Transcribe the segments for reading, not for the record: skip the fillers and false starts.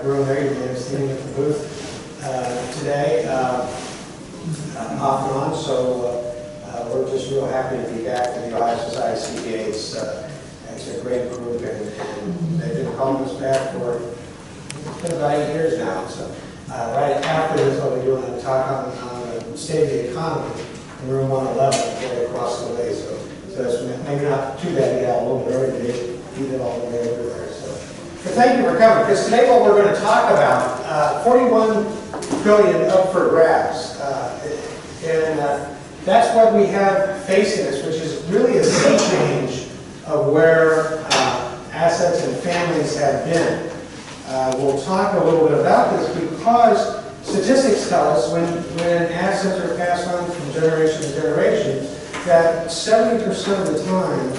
room there. You may have seen me at the booth today, off and on. So we're just real happy to be back with the Ohio Society of CPAs. It's a great group, and they've been calling us back for it's been about 8 years now. So right after this, I'll be doing a talk on the state of the economy in room 111 right across the way. So it's maybe not too bad to get out a little bit early today. Eat it all the way over there. But thank you for coming, because today what we're going to talk about, $41 billion up for grabs. That's what we have facing us, which is really a sea change of where assets and families have been. We'll talk a little bit about this because statistics tell us when assets are passed on from generation to generation, that 70% of the time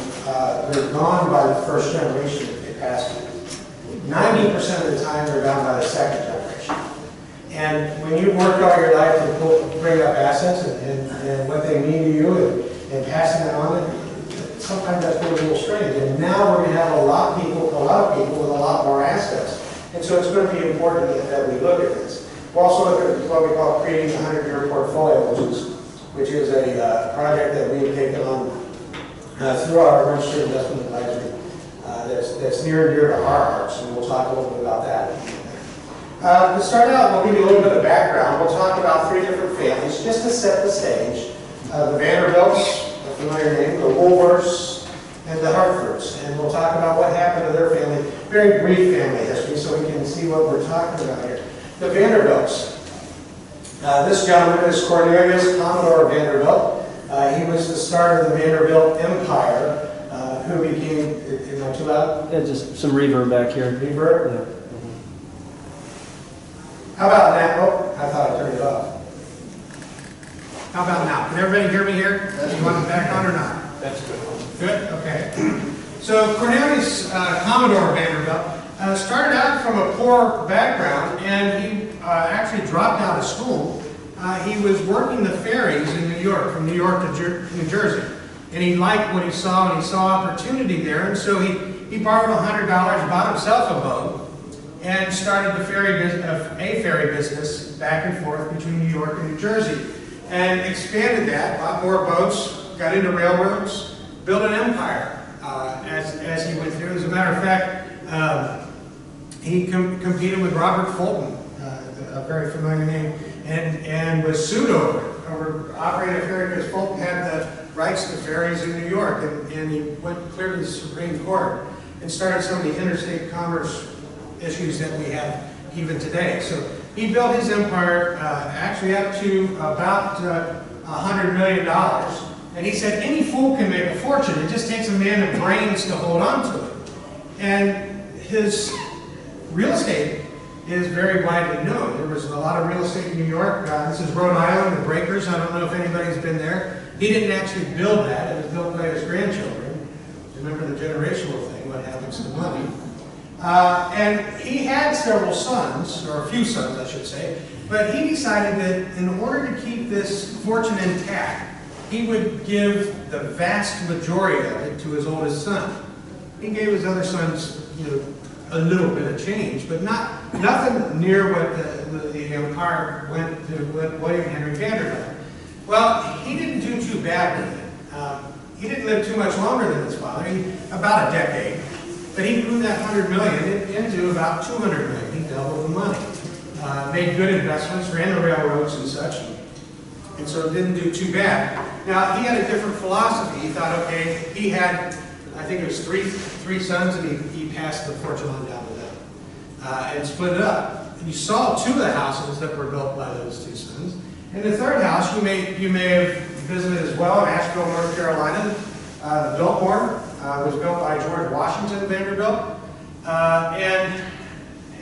they're gone by the first generation that they pass on. 90% of the time they're gone by the second generation. And when you've worked all your life to bring up assets and what they mean to you and passing that on, sometimes that's a little strange. And now we're going to have a lot of people with a lot more assets. And so it's going to be important that we look at this. We'll also look at what we call creating a 100-year portfolio, which is a project that we've taken on through our registered investment advisory. That's near and dear to our hearts, and we'll talk a little bit about that. To start out, we'll give you a little bit of background. We'll talk about 3 different families just to set the stage. The Vanderbilts, a familiar name, the Woolworths, and the Hartfords. And we'll talk about what happened to their family, very brief family history, so we can see what we're talking about here. The Vanderbilts. This gentleman is Cornelius Commodore Vanderbilt. He was the start of the Vanderbilt Empire. Who became, am I too loud? Yeah, just some reverb back here. Reverb? Yeah. How about now? Oh, I thought I turned it off. How about now? Can everybody hear me here? Do you want it back on or not? That's good. Good? Okay. So Cornelius Commodore Vanderbilt started out from a poor background, and he actually dropped out of school. He was working the ferries in New York, from New York to New Jersey. And he liked what he saw, and he saw opportunity there. And so he borrowed $100, bought himself a boat, and started a ferry business back and forth between New York and New Jersey. And expanded that, bought more boats, got into railroads, built an empire as he went through. As a matter of fact, he competed with Robert Fulton, a very familiar name, and was sued over operating a ferry because Fulton had the rights to ferries in New York, and he went clear to the Supreme Court and started some of the interstate commerce issues that we have even today. So he built his empire actually up to about $100 million. And he said any fool can make a fortune. It just takes a man of brains to hold on to it. And his real estate is very widely known. There was a lot of real estate in New York. This is Rhode Island, the Breakers. I don't know if anybody's been there. He didn't actually build that. It was built by his grandchildren. Remember the generational thing, what happens to money. And he had several sons, or a few sons, I should say, but he decided that in order to keep this fortune intact, he would give the vast majority of it to his oldest son. He gave his other sons, a little bit of change, but nothing near what the empire went to William Henry Vanderbilt. Well, he didn't do too bad with it. He didn't live too much longer than his father, about a decade. But he grew that $100 million into about $200 million. He doubled the money. Made good investments, ran the railroads and such, and so didn't do too bad. Now, he had a different philosophy. He thought, okay, he had, I think it was three sons, and he passed the fortune on down to them and split it up. And you saw 2 of the houses that were built by those 2 sons. And the third house you may have visited as well in Asheville, North Carolina. The Biltmore was built by George Washington Vanderbilt. And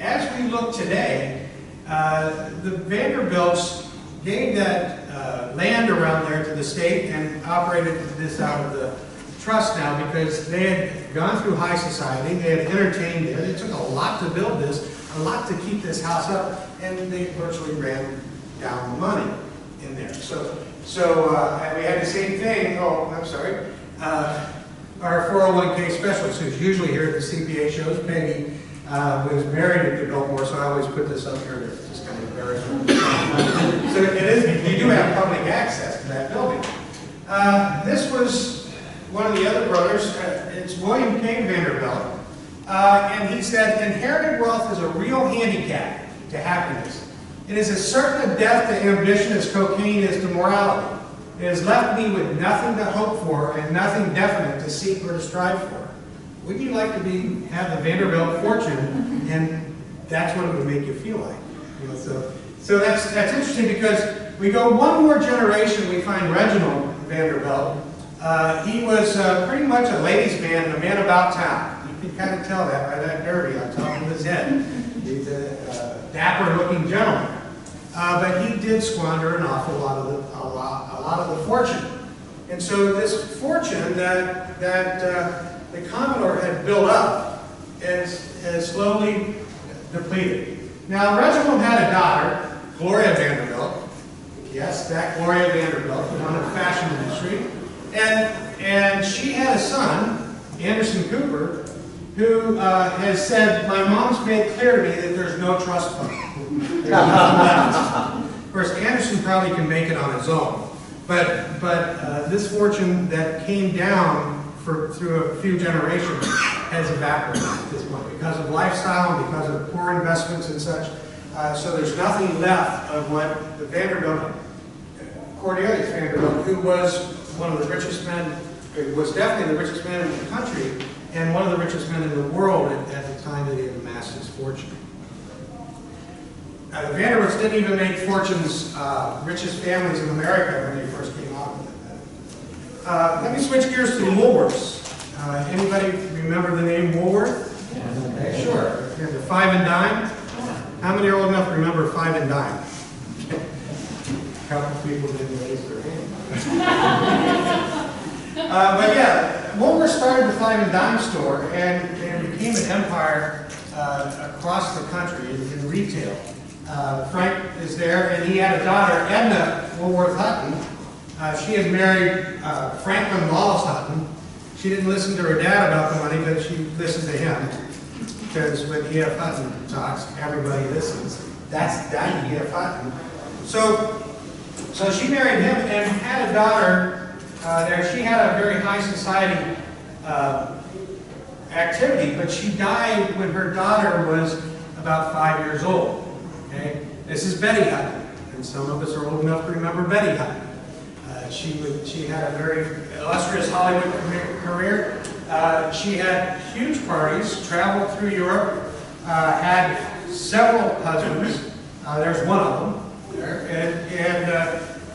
as we look today, the Vanderbilts gave that land around there to the state and operated this out of the trust now because they had gone through high society, they had entertained it. It took a lot to build this, a lot to keep this house up, and they virtually ran down the money in there. So we had the same thing. Oh, I'm sorry. Our 401k specialist, who's usually here at the CPA shows, Peggy, was married at the Biltmore, so I always put this up here to just kind of embarrass them. So it is, you do have public access to that building. This was one of the other brothers. It's William K. Vanderbilt. And he said, inherited wealth is a real handicap to happiness. It is as certain a death to ambition as cocaine is to morality. It has left me with nothing to hope for and nothing definite to seek or to strive for. Wouldn't you like to have the Vanderbilt fortune, and that's what it would make you feel like? You know, so that's interesting, because we go one more generation, we find Reginald Vanderbilt. He was pretty much a ladies' man and a man about town. You can kind of tell that by that derby on top of his head. He's a dapper-looking gentleman. But he did squander an awful lot of the fortune. And so this fortune that the Commodore had built up has slowly depleted. Now, Reginald had a daughter, Gloria Vanderbilt. Yes, that Gloria Vanderbilt, one of the fashion industry. And she had a son, Anderson Cooper, who has said, my mom's made clear to me that there's no trust fund. There's nothing left. Of course, Anderson probably can make it on his own. But this fortune that came down through a few generations has evaporated at this point because of lifestyle and because of poor investments and such. So there's nothing left of what the Vanderbilt, Cornelius Vanderbilt, who was one of the richest men, was definitely the richest man in the country and one of the richest men in the world at the time that he amassed his fortune. The Vanderbilts didn't even make fortunes richest families in America when they first came out with it. Let me switch gears to the Woolworths. Anybody remember the name Woolworth? Okay, sure. The Five and Dime. How many are old enough to remember Five and Dime? A couple of people didn't raise their hand. But yeah, Woolworth started the Five and Dime store and became an empire across the country in retail. Frank is there, and he had a daughter, Edna Woolworth Hutton. She had married Franklin Wallace Hutton. She didn't listen to her dad about the money, but she listened to him. Because when E.F. Hutton talks, everybody listens. That's E.F. Hutton. So she married him and had a daughter there. She had a very high society activity, but she died when her daughter was about 5 years old. Okay? This is Betty Hutton, and some of us are old enough to remember Betty Hutton. She had a very illustrious Hollywood career. She had huge parties, traveled through Europe, had several husbands. There's one of them there, and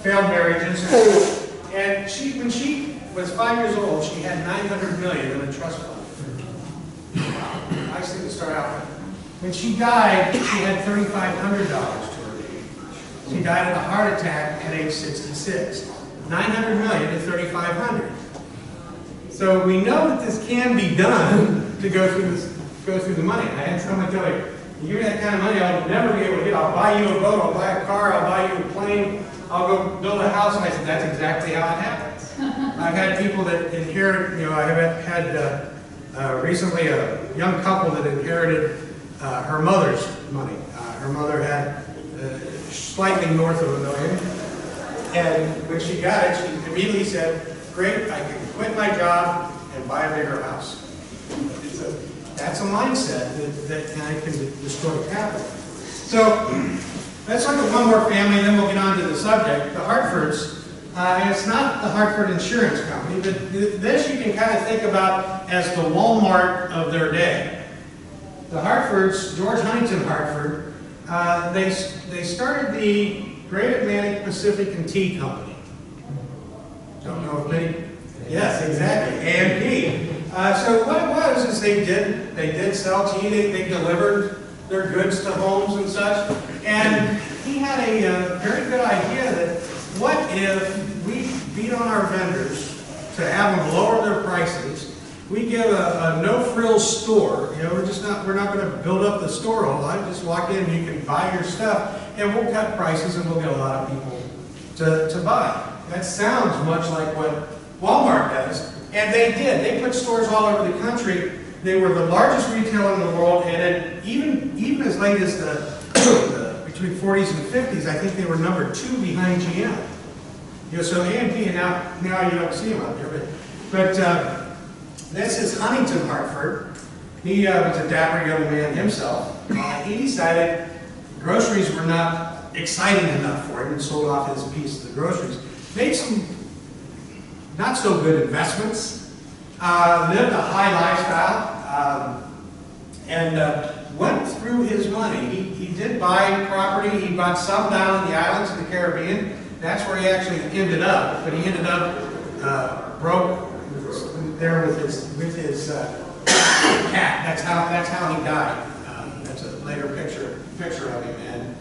failed marriages. And when she was 5 years old, she had $900 million in a trust fund. Nice thing to start out with. When she died, she had $3,500 to her name. She died of a heart attack at age 66. 900 million to 3,500. So we know that this can be done to go through the money. I had someone tell me, you give me that kind of money, I'll never be able to get. I'll buy you a boat, I'll buy a car, I'll buy you a plane, I'll go build a house. And I said, that's exactly how it happens. I've had people that inherit, I have had recently a young couple that inherited her mother's money. Her mother had slightly north of $1 million. And when she got it, she immediately said, great, I can quit my job and buy a bigger house. That's a mindset that can destroy capital. So let's look at one more family, and then we'll get on to the subject. The Hartfords. It's not the Hartford Insurance Company, but this you can kind of think about as the Walmart of their day. The Hartfords, George Huntington Hartford, they started the Great Atlantic Pacific and Tea Company. Don't know if many. Yes, exactly. A&P. So what it was is they did sell tea. They delivered their goods to homes and such. And he had a very good idea that what if we beat on our vendors to have them lower their prices? We give a no-frills store. We're not going to build up the store a lot. Just walk in, you can buy your stuff. And we'll cut prices and we'll get a lot of people to buy. That sounds much like what Walmart does. And they did. They put stores all over the country. They were the largest retailer in the world, and even as late as between 40s and 50s, I think they were number 2 behind GM. You know, so A&P, and now you don't see them out there, but this is Huntington Hartford. He was a dapper young man himself. He decided groceries were not exciting enough for him and sold off his piece of the groceries. Made some not so good investments, lived a high lifestyle, and went through his money. He did buy property. He bought some down in the islands of the Caribbean. That's where he actually ended up. But he ended up broke there with his cat. That's how he died. That's a later picture of him, and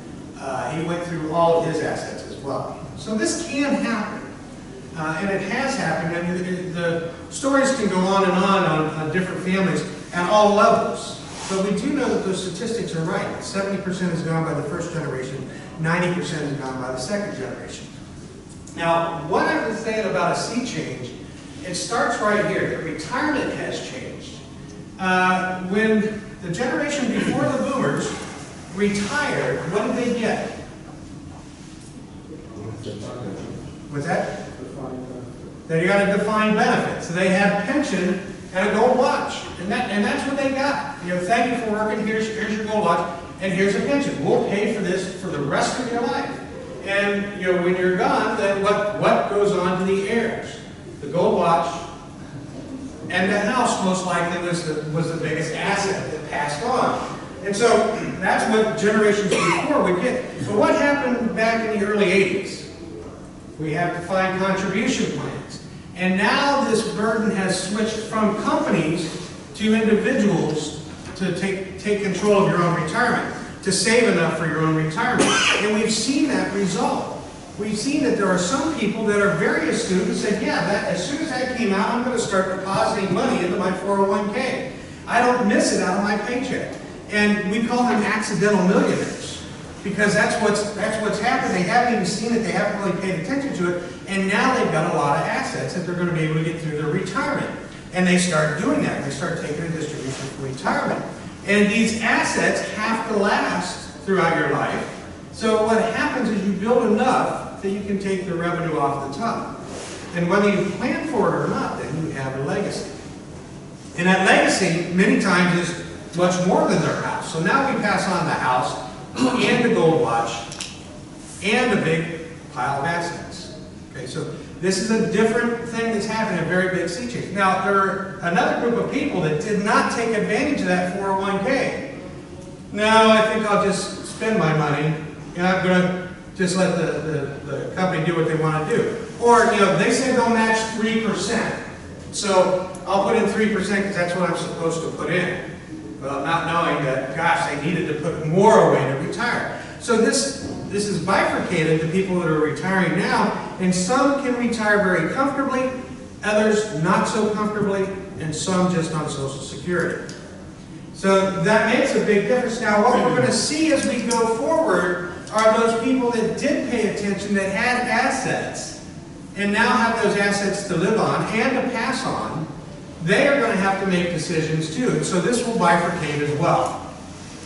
he went through all of his assets as well. So this can happen. And it has happened. I mean, the stories can go on and on different families at all levels. But we do know that those statistics are right. 70% has gone by the first generation, 90% has gone by the second generation. Now, what I was saying about a sea change, it starts right here. The retirement has changed. When the generation before the boomers retired, what did they get? What's that? They got a defined benefit. So they had pension and a gold watch. And that's what they got. You know, thank you for working. Here's your gold watch. And here's a pension. We'll pay for this for the rest of your life. And you know, when you're gone, then what goes on to the heirs? The gold watch and the house most likely was the biggest asset that passed on. And so that's what generations before would get. But what happened back in the early 80s? We have defined contribution plans. And now this burden has switched from companies to individuals to take control of your own retirement, to save enough for your own retirement. And we've seen that result. We've seen that there are some people that are very astute and said, yeah, as soon as that came out, I'm going to start depositing money into my 401k. I don't miss it out of my paycheck. And we call them accidental millionaires, because that's what's happened. They haven't even seen it. They haven't really paid attention to it. And now they've got a lot of assets that they're going to be able to get through their retirement. And they start doing that. They start taking a distribution for retirement. And these assets have to last throughout your life. So what happens is you build enough that you can take the revenue off the top. And whether you plan for it or not, then you have a legacy. And that legacy, many times, is much more than their house. So now we pass on the house and the gold watch and a big pile of assets. Okay, so this is a different thing that's happening, a very big sea change. Now, there are another group of people that did not take advantage of that 401k. No, I think I'll just spend my money, and I'm going to just let the company do what they want to do. Or, you know, they said they'll match 3%. So I'll put in 3% because that's what I'm supposed to put in. Well, not knowing that, gosh, they needed to put more away to retire. So this is bifurcated to people that are retiring now, and some can retire very comfortably, others not so comfortably, and some just on Social Security. So that makes a big difference. Now, what we're going to see as we go forward are those people that did pay attention, that had assets, and now have those assets to live on and to pass on. They are going to have to make decisions too. So this will bifurcate as well.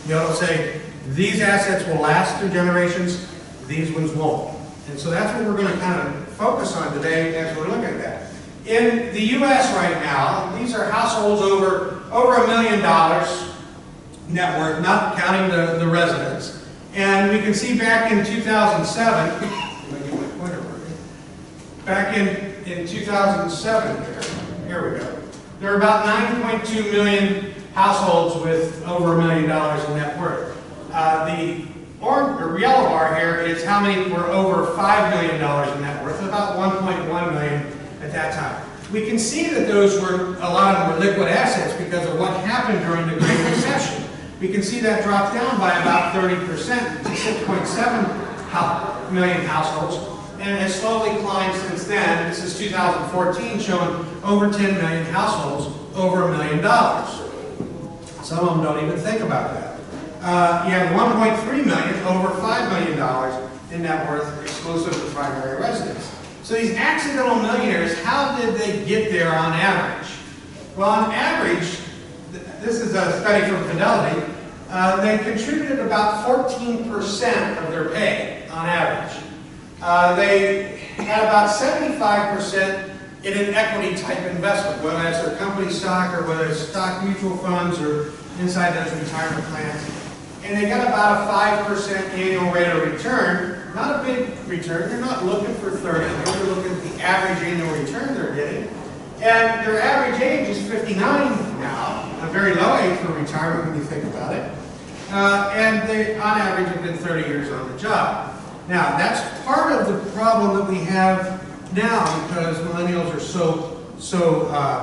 You know, it'll say, these assets will last through generations, these ones won't. And so that's what we're going to kind of focus on today as we're looking at that. In the U.S. right now, these are households over $1 million net worth, not counting the residents. And we can see back in 2007, back in 2007 here we go. There are about 9.2 million households with over $1 million in net worth. The orange or yellow bar here is how many were over $5 million in net worth, about 1.1 million at that time. We can see that a lot of them were liquid assets because of what happened during the Great Recession. We can see that dropped down by about 30% to 6.7 million households, and has slowly climbed since then. This is 2014, showing over 10 million households over $1 million. Some of them don't even think about that. You have 1.3 million over $5 million in net worth, exclusive of primary residence. So these accidental millionaires, how did they get there on average? Well, on average, this is a study from Fidelity, they contributed about 14% of their pay on average. They had about 75% in an equity type investment, whether that's their company stock or whether it's stock mutual funds or inside those retirement plans. And they got about a 5% annual rate of return. Not a big return. They're not looking for 30. They're looking at the average annual return they're getting. And their average age is 59 now, a very low age for retirement when you think about it. And they, on average, have been 30 years on the job. Now, that's part of the problem that we have now because millennials are so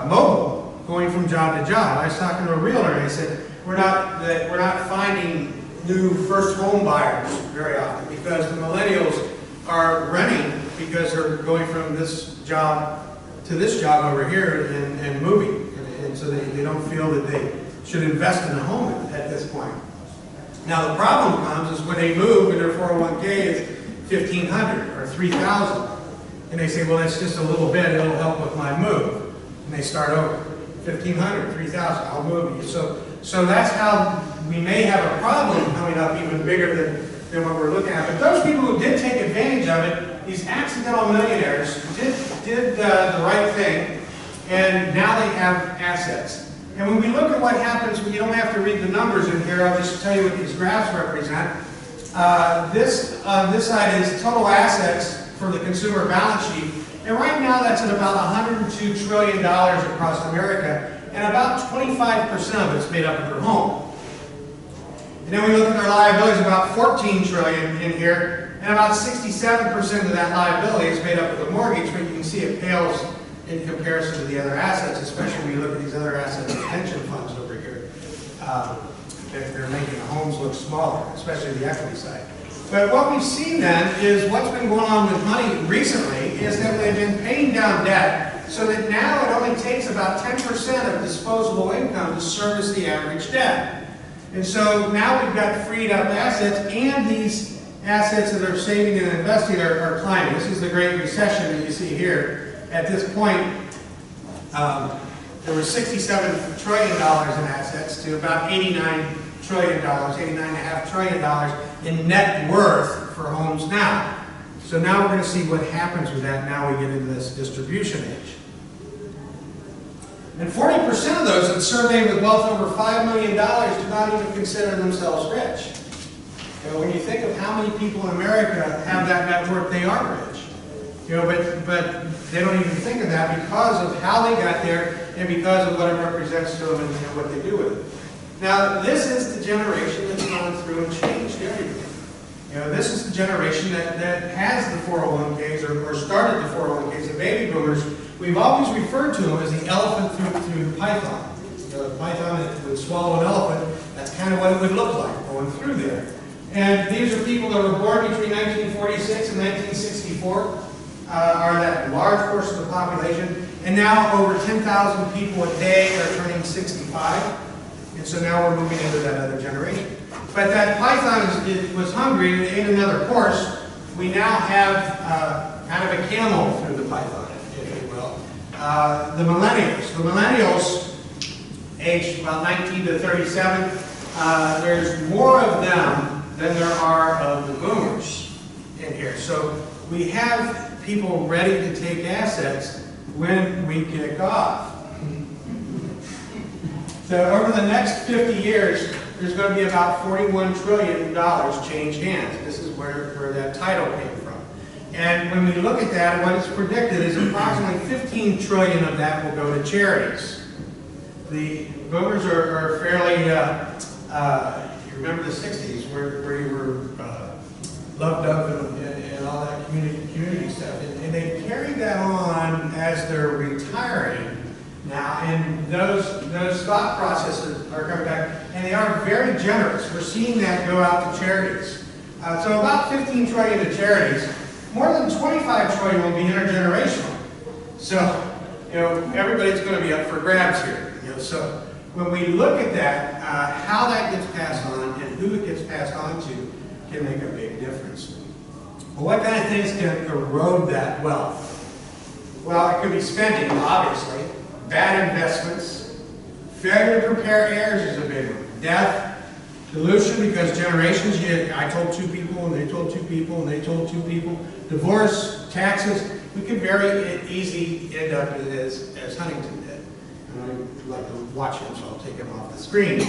mobile, going from job to job. I was talking to a realtor and I said, we're not finding new first home buyers very often because the millennials are renting because they're going from this job to this job over here and moving. And so they don't feel that they should invest in a home at this point. Now the problem comes is when they move and their 401k is $1,500 or $3,000. And they say, well, that's just a little bit, it'll help with my move. And they start over. $1,500, $3,000, I'll move you. So that's how we may have a problem coming up even bigger than what we're looking at. But those people who did take advantage of it, these accidental millionaires, did the right thing, and now they have assets. And when we look at what happens, you don't have to read the numbers in here, I'll just tell you what these graphs represent. This side is total assets for the consumer balance sheet. And right now that's at about $102 trillion across America, and about 25% of it's made up of their home. And then we look at their liabilities, about $14 trillion in here, and about 67% of that liability is made up of the mortgage, but you can see it pales in comparison to the other assets, especially when you look at these other assets, the pension funds over here. They're making the homes look smaller, especially the equity side. But what we've seen then is what's been going on with money recently is that they've been paying down debt so that now it only takes about 10% of disposable income to service the average debt. And so now we've got freed up assets, and these assets that are saving and investing are climbing. This is the Great Recession that you see here. At this point, there was $67 trillion in assets to about $89 trillion, $89.5 trillion in net worth for homes now. So now we're going to see what happens with that now we get into this distribution age. And 40% of those that surveyed with wealth over $5 million do not even consider themselves rich. You know, when you think of how many people in America have that net worth, they are rich. You know, but they don't even think of that because of how they got there and because of what it represents to them and what they do with it. Now, this is the generation that's gone through and changed everything. You know, this is the generation that has the 401ks or started the 401ks, the baby boomers. We've always referred to them as the elephant through the python. You know, the python that would swallow an elephant, that's kind of what it would look like going through there. And these are people that were born between 1946 and 1964, are that large portion of the population. And now over 10,000 people a day are turning 65. And so now we're moving into that other generation. But that python was hungry and ate another course. We now have kind of a camel through the python, if you will. The millennials. The millennials, aged about 19 to 37, there's more of them than there are of the boomers in here. So we have people ready to take assets when we kick off. So over the next 50 years, there's going to be about $41 trillion change hands. This is where that title came from. And when we look at that, what is predicted is approximately $15 trillion of that will go to charities. The boomers are fairly, you remember the 60s where you were loved up and all that community stuff. And they carried that on as they're retiring now, and those thought processes are coming back, and they are very generous. We're seeing that go out to charities. So about $15 trillion to charities. More than $25 trillion will be intergenerational. So, you know, everybody's going to be up for grabs here. You know, so when we look at that, how that gets passed on and who it gets passed on to can make a big difference. Well, what kind of things can erode that wealth? Well, it could be spending, obviously, bad investments, Failure to prepare heirs is a big one. Death, dilution, because generations, I told 2 people, and they told 2 people, and they told 2 people. Divorce, taxes, we could very easily end up as Huntington did. And I'd like to watch him, so I'll take him off the screen.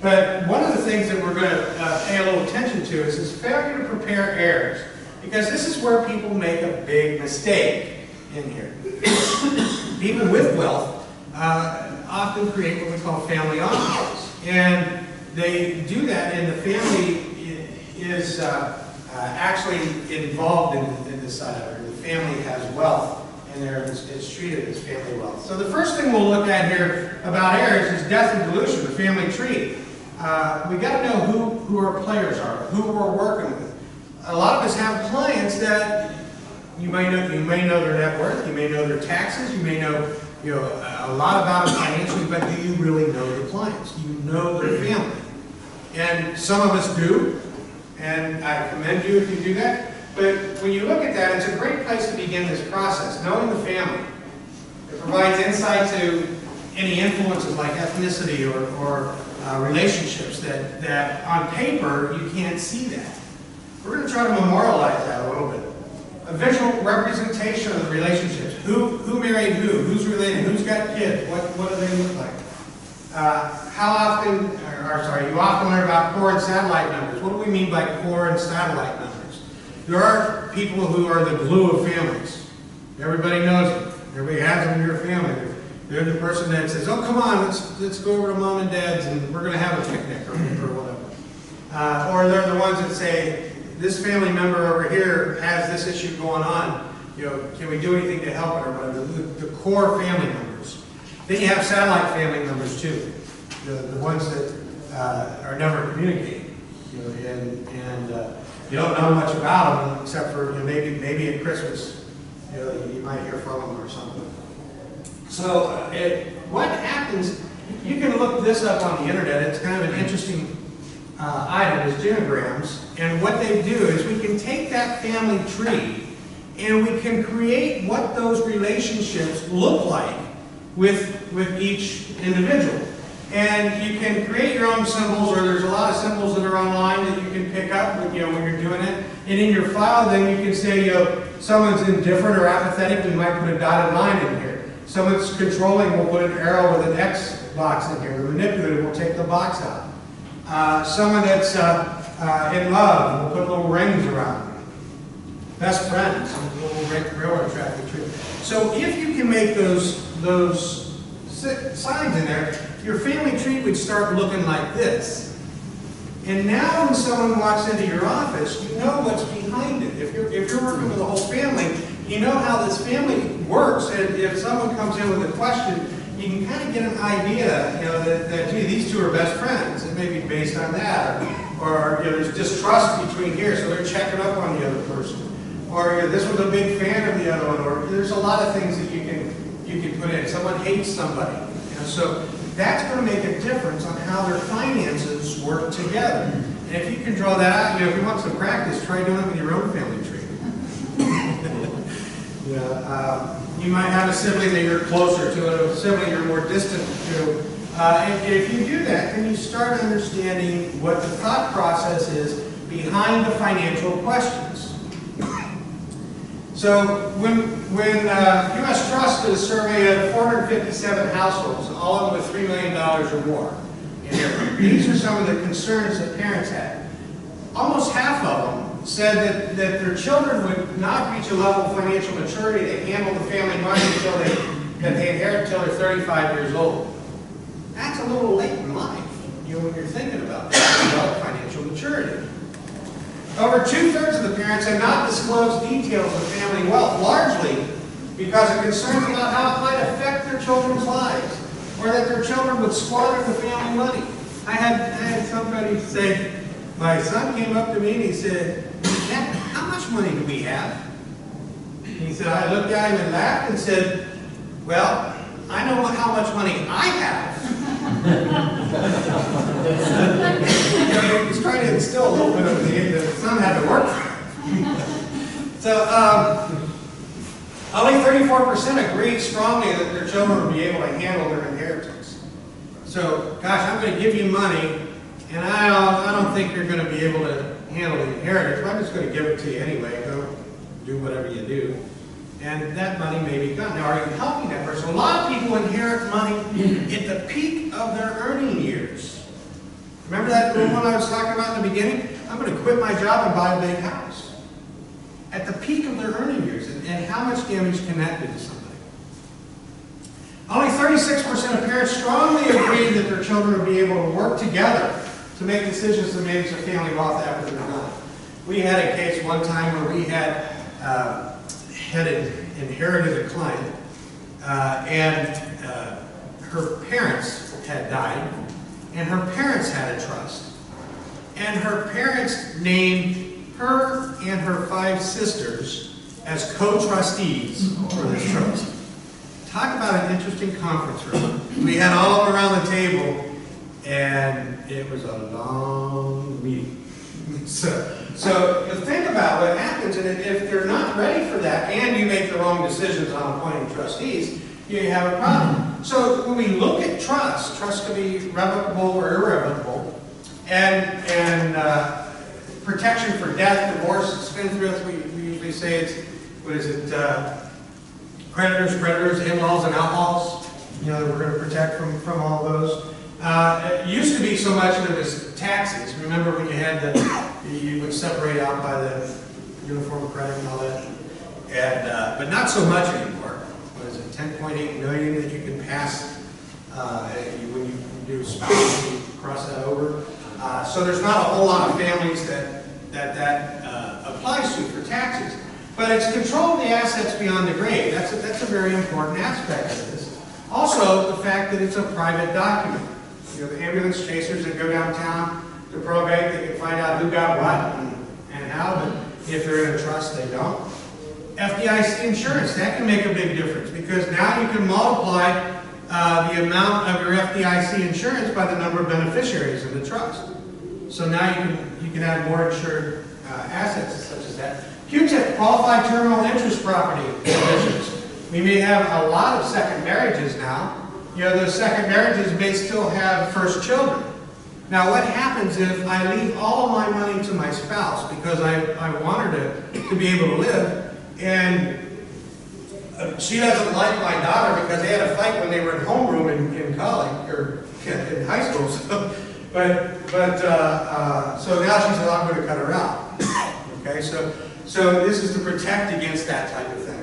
But one of the things that we're going to pay a little attention to is this failure to prepare heirs, because this is where people make a big mistake in here. People with wealth often create what we call family offices, and they do that, and the family is actually involved in this side of it. The family has wealth, and it's treated as family wealth. So the first thing we'll look at here about heirs is death and dilution, the family tree. We got to know who our players are, who we're working with. A lot of us have clients that you may know their net worth, you may know their taxes, you may know a lot about them financially, but do you really know the clients? Do you know their family? And some of us do, and I commend you if you do that. But when you look at that, it's a great place to begin this process, knowing the family. It provides insight to any influences like ethnicity or relationships that on paper you can't see that. We're going to try to memorialize that a little bit. A visual representation of the relationships. Who married who? Who's related? Who's got kids? What do they look like? You often learn about core and satellite numbers. What do we mean by core and satellite numbers? There are people who are the glue of families. Everybody knows them. Everybody has them in your family. They're the person that says, oh, come on, let's go over to mom and dad's and we're going to have a picnic or whatever. Or they're the ones that say, this family member over here has this issue going on. Can we do anything to help it or whatever? The core family members. Then you have satellite family members too. The ones that are never communicating. And you don't know much about them except for maybe at Christmas. You might hear from them or something. So what happens, you can look this up on the internet. It's kind of an interesting item, is genograms. And what they do is we can take that family tree and we can create what those relationships look like with each individual. And you can create your own symbols, or there's a lot of symbols that are online that you can pick up when you're doing it. And in your file, then you can say, someone's indifferent or apathetic, we might put a dotted line in here. Someone's controlling, we'll put an arrow with an X box in here. The manipulative, we'll take the box out. Someone that's in love, we'll put little rings around them. Best friends, little railroad track tree. So if you can make those signs in there, your family tree would start looking like this. And now when someone walks into your office, you know what's behind it. If you're working with a whole family, you know how this family works. And if someone comes in with a question, you can kind of get an idea, that gee, these two are best friends. It may be based on that. Or there's distrust between here, so they're checking up on the other person. Or this one's a big fan of the other one. Or there's a lot of things that you can put in. Someone hates somebody. So that's going to make a difference on how their finances work together. And if you can draw that out, if you want some practice, try doing it with your own family tree. You might have a sibling that you're closer to, a sibling you're more distant to. And if you do that, then you start understanding what the thought process is behind the financial questions. So when U.S. Trust did a survey of 457 households, all of them with $3 million or more in here. These are some of the concerns that parents had. Almost half of them said that their children would not reach a level of financial maturity to handle the family money until they inherit until they're 35 years old. That's a little late in life, when you're thinking about that, about financial maturity. Over 2/3 of the parents had not disclosed details of family wealth, largely because of concerns about how it might affect their children's lives, or that their children would squander the family money. I had somebody say, my son came up to me and he said, Dad, how much money do we have? He said, I looked at him and laughed and said, well, I know how much money I have. He's trying to instill a little bit of the son had to work. So only 34% 34% agreed strongly that their children would be able to handle their inheritance. So, gosh, I'm going to give you money, and I don't think you're going to be able to handle the inheritance. But I'm just going to give it to you anyway. Go do whatever you do. And that money may be gone. Now, are you helping that person? A lot of people inherit money at the peak of their earning years. Remember that little one I was talking about in the beginning? I'm going to quit my job and buy a big house. At the peak of their earning years. And how much damage can that do to somebody? Only 36% of parents strongly agreed that their children would be able to work together to make decisions to manage their family wealth after they're gone. We had a case one time where we had inherited a client, and her parents had died, and her parents had a trust. And her parents named her and her 5 sisters as co-trustees for this trust. Talk about an interesting conference room. We had all of them around the table, and it was a long meeting. So you think about what happens, and if they're not ready for that, and you make the wrong decisions on appointing trustees, you have a problem. So when we look at trust can be revocable or irrevocable, and protection for death, divorce, spendthrift, we usually say it's, creditors, in-laws, and outlaws. You know, we're going to protect from all those. It used to be so much that it was taxes. Remember when you had you would separate out by the uniform credit and all that? And but not so much anymore. What is it, 10.8 million that you can pass when you do spouse, you cross that over. So there's not a whole lot of families that applies to for taxes. But it's control of the assets beyond the grave. That's a very important aspect of this. Also, the fact that it's a private document. You know, the ambulance chasers that go downtown to probate, they can find out who got what and how, but if they're in a trust, they don't. FDIC insurance, that can make a big difference because now you can multiply the amount of your FDIC insurance by the number of beneficiaries in the trust. So now you can have more insured assets such as that. QTIP, qualified terminal interest property provisions. We may have a lot of second marriages now. You know, those second marriages may still have first children. Now, what happens if I leave all of my money to my spouse because I want her to be able to live, and she doesn't like my daughter because they had a fight when they were in homeroom in college or in high school. So, so now she says, I'm going to cut her out. Okay, so this is to protect against that type of thing.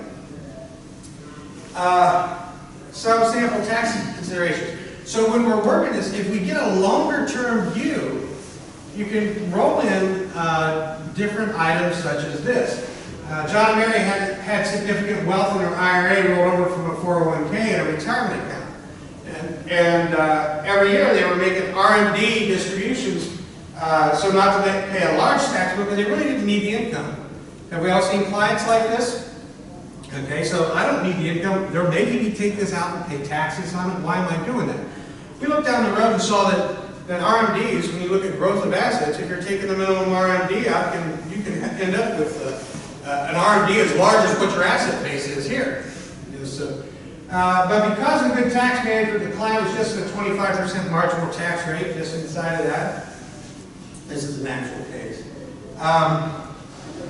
Some sample tax considerations. So when we're working this, if we get a longer term view, you can roll in different items such as this. John and Mary had significant wealth in their IRA rolled over from a 401k and a retirement account. And every year they were making RMD distributions, so not to pay a large tax bill, because they really didn't need the income. Have we all seen clients like this? Okay, so I don't need the income. They're making me take this out and pay taxes on it. Why am I doing that? We looked down the road and saw that RMDs, when you look at growth of assets, if you're taking the minimum RMD out, you can end up with an RMD as large as what your asset base is here. But because of good tax management, the client was just a 25% marginal tax rate just inside of that. This is an actual case.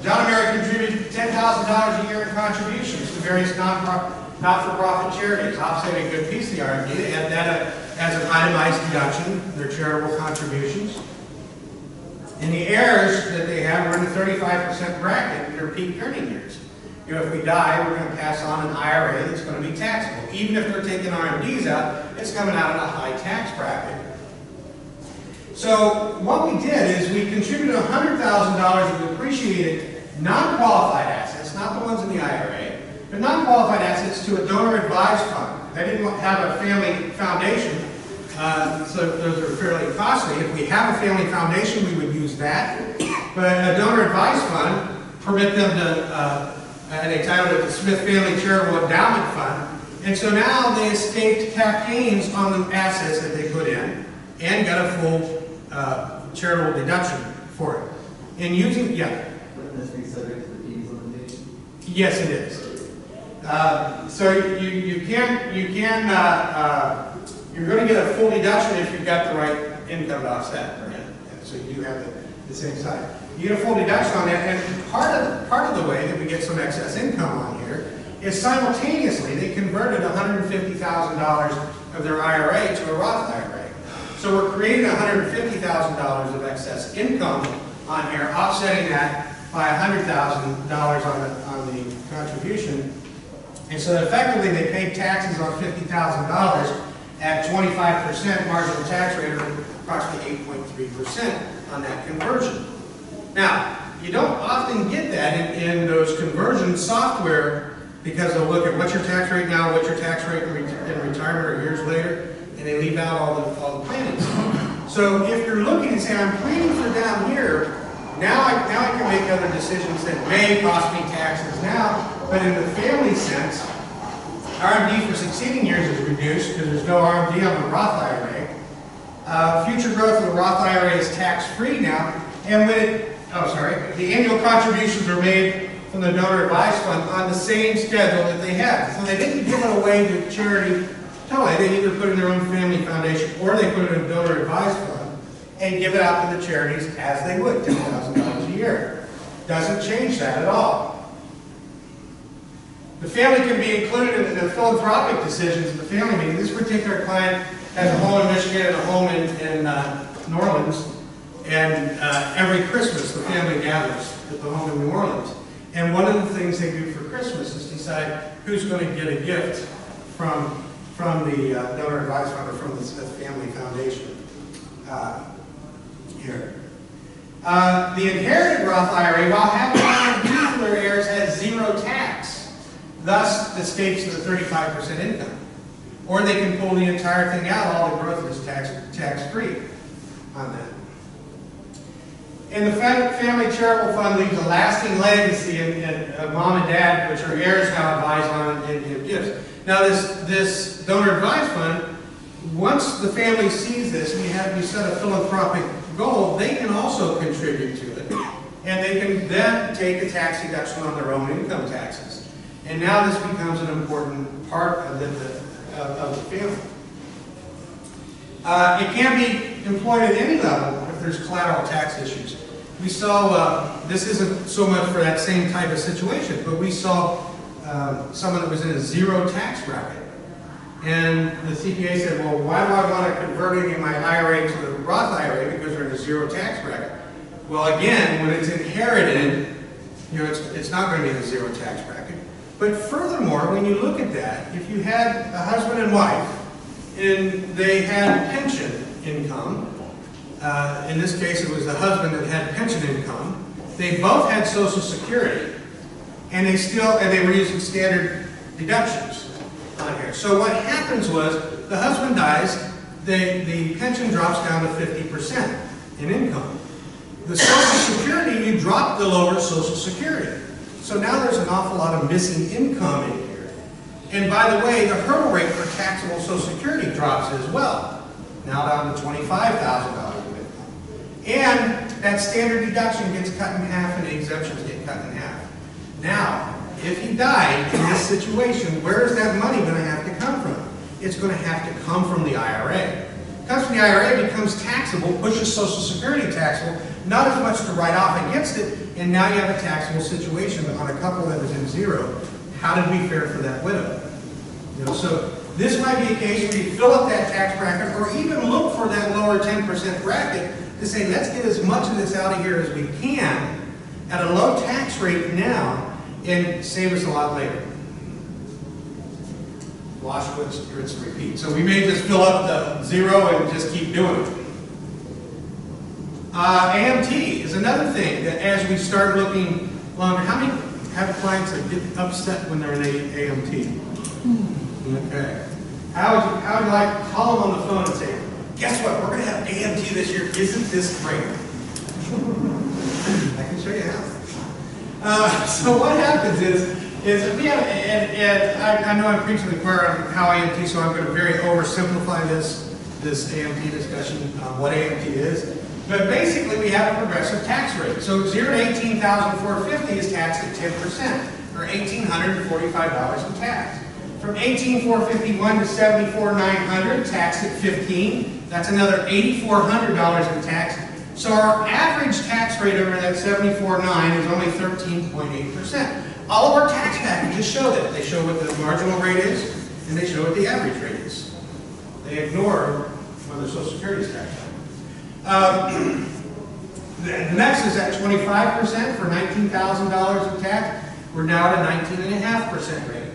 John and Mary contributed $10,000 a year in contributions to various not-for-profit charities, offsetting a good piece of the RMD. They had that as an itemized deduction, their charitable contributions. And the heirs that they have were in the 35% bracket in their peak earning years. You know, if we die, we're going to pass on an IRA that's going to be taxable. Even if they're taking RMDs out, it's coming out of a high tax bracket. So what we did is we contributed $100,000 of depreciated non-qualified assets, not the ones in the IRA, but non-qualified assets to a donor-advised fund. They didn't have a family foundation, so those are fairly costly. If we have a family foundation, we would use that. But a donor-advised fund permit them to, and they titled it the Smith Family Charitable Endowment Fund. And so now they escaped cap gains on the assets that they put in and got a full charitable deduction for it. And using, yeah. Wouldn't this be subject to the fees limitation? Yes, it is. So you're going to get a full deduction if you've got the right income to offset. So you do have the same side. You get a full deduction on that, and part of the way that we get some excess income on here is simultaneously they converted $150,000 of their IRA to a Roth IRA. So we're creating $150,000 of excess income on here, offsetting that by $100,000 on the contribution. And so effectively they paid taxes on $50,000 at 25% marginal tax rate, or approximately 8.3% on that conversion. Now, you don't often get that in those conversion software, because they'll look at what's your tax rate now, what's your tax rate in retirement or years later, and they leave out all the planning stuff. So if you're looking and saying, I'm planning for down here, now I can make other decisions that may cost me taxes now, but in the family sense, RMD for succeeding years is reduced because there's no RMD on the Roth IRA. Future growth of the Roth IRA is tax-free now, and the annual contributions are made from the donor advised fund on the same schedule that they had. So they didn't give it away to charity totally. They either put it in their own family foundation or they put it in a donor advised fund and give it out to the charities as they would, $10,000 a year. Doesn't change that at all. The family can be included in the philanthropic decisions of the family meeting. This particular client has a home in Michigan and a home in New Orleans. And every Christmas, the family gathers at the home in New Orleans. And one of the things they do for Christmas is decide who's going to get a gift from the donor advised fund or from the family foundation here. The inherited Roth IRA, while having RMD for their heirs, has zero tax. Thus, escapes to the 35% income. Or they can pull the entire thing out, all the growth is tax-free on that. And the family charitable fund leaves a lasting legacy in mom and dad, which are heirs now advise on and give gifts. Now this donor advised fund, once the family sees this and you set a philanthropic goal, they can also contribute to it. And they can then take a tax deduction on their own income taxes. And now this becomes an important part of the family. It can be employed at any level if there's collateral tax issues. We saw, this isn't so much for that same type of situation, but we saw someone that was in a zero tax bracket. And the CPA said, well, why do I want to convert any of my IRA to the Roth IRA because they're in a zero tax bracket? Well, again, when it's inherited, it's not going to be in a zero tax bracket. But furthermore, when you look at that, if you had a husband and wife, and they had pension income, in this case it was the husband that had pension income, they both had Social Security, and they were using standard deductions on here. So what happens was, the husband dies, the pension drops down to 50% in income. The Social Security, you drop the lower Social Security. So now there's an awful lot of missing income in here. And by the way, the hurdle rate for taxable Social Security drops as well. Now down to $25,000 of income. And that standard deduction gets cut in half and the exemptions get cut in half. Now, if he died in this situation, where is that money going to have to come from? It's going to have to come from the IRA. It comes from the IRA, it becomes taxable, pushes Social Security taxable, not as much to write off against it, and now you have a taxable situation on a couple that was in zero. How did we fare for that widow? So this might be a case where you fill up that tax bracket, or even look for that lower 10% bracket to say, let's get as much of this out of here as we can at a low tax rate now, and save us a lot later. Wash, rinse, and repeat. So we may just fill up the zero and just keep doing it. AMT is another thing that as we start looking longer, how many have clients that get upset when they're in AMT? Okay. How would you like to call them on the phone and say, guess what, we're going to have AMT this year, isn't this great? I can show you how. So what happens is we have, and I know I'm preaching to the choir on how AMT, so I'm going to very oversimplify this AMT discussion on what AMT is. But basically, we have a progressive tax rate. So 0 to 18,450 is taxed at 10%. for $1,845 in tax. From $18,451 to $74,900, taxed at 15. That's another $8,400 in tax. So our average tax rate over that $74,900 is only 13.8%. All of our tax packages show that. They show what the marginal rate is, and they show what the average rate is. They ignore whether Social Security is taxed. The next is at 25% for $19,000 in tax. We're now at a 19.5% rate.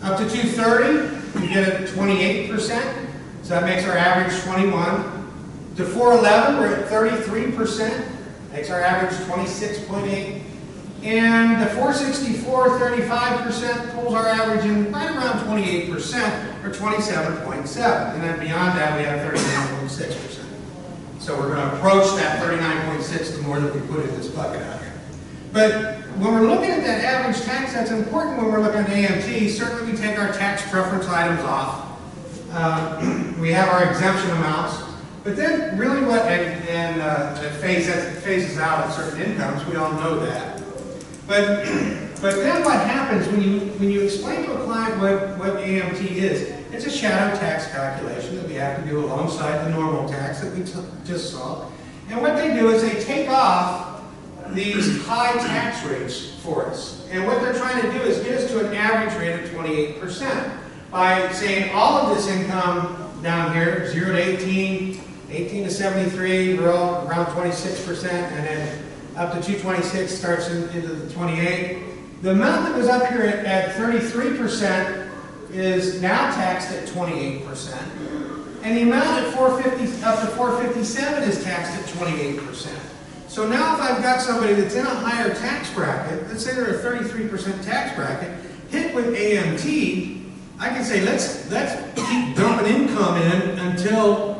Up to 230, you get a 28%. So that makes our average 21. To 411, we're at 33%. Makes our average 26.8. And the 464, 35% pulls our average in right around 28%, or 27.7. And then beyond that, we have 39.6%. So we're going to approach that 39.6 the more that we put in this bucket out here. But when we're looking at that average tax, that's important when we're looking at AMT. Certainly we take our tax preference items off. We have our exemption amounts. But then really what, it phases out at certain incomes, we all know that. But then what happens when you explain to a client what AMT is, it's a shadow tax calculation that we have to do alongside the normal tax that we just saw. And what they do is they take off these high tax rates for us. And what they're trying to do is get us to an average rate of 28% by saying all of this income down here, 0 to 18, 18 to 73, we're all around 26%, and then up to 226 starts into the 28. The amount that was up here at 33% is now taxed at 28%. And the amount at 450 up to 457 is taxed at 28%. So now if I've got somebody that's in a higher tax bracket, let's say they're a 33% tax bracket, hit with AMT, I can say let's keep dumping income in until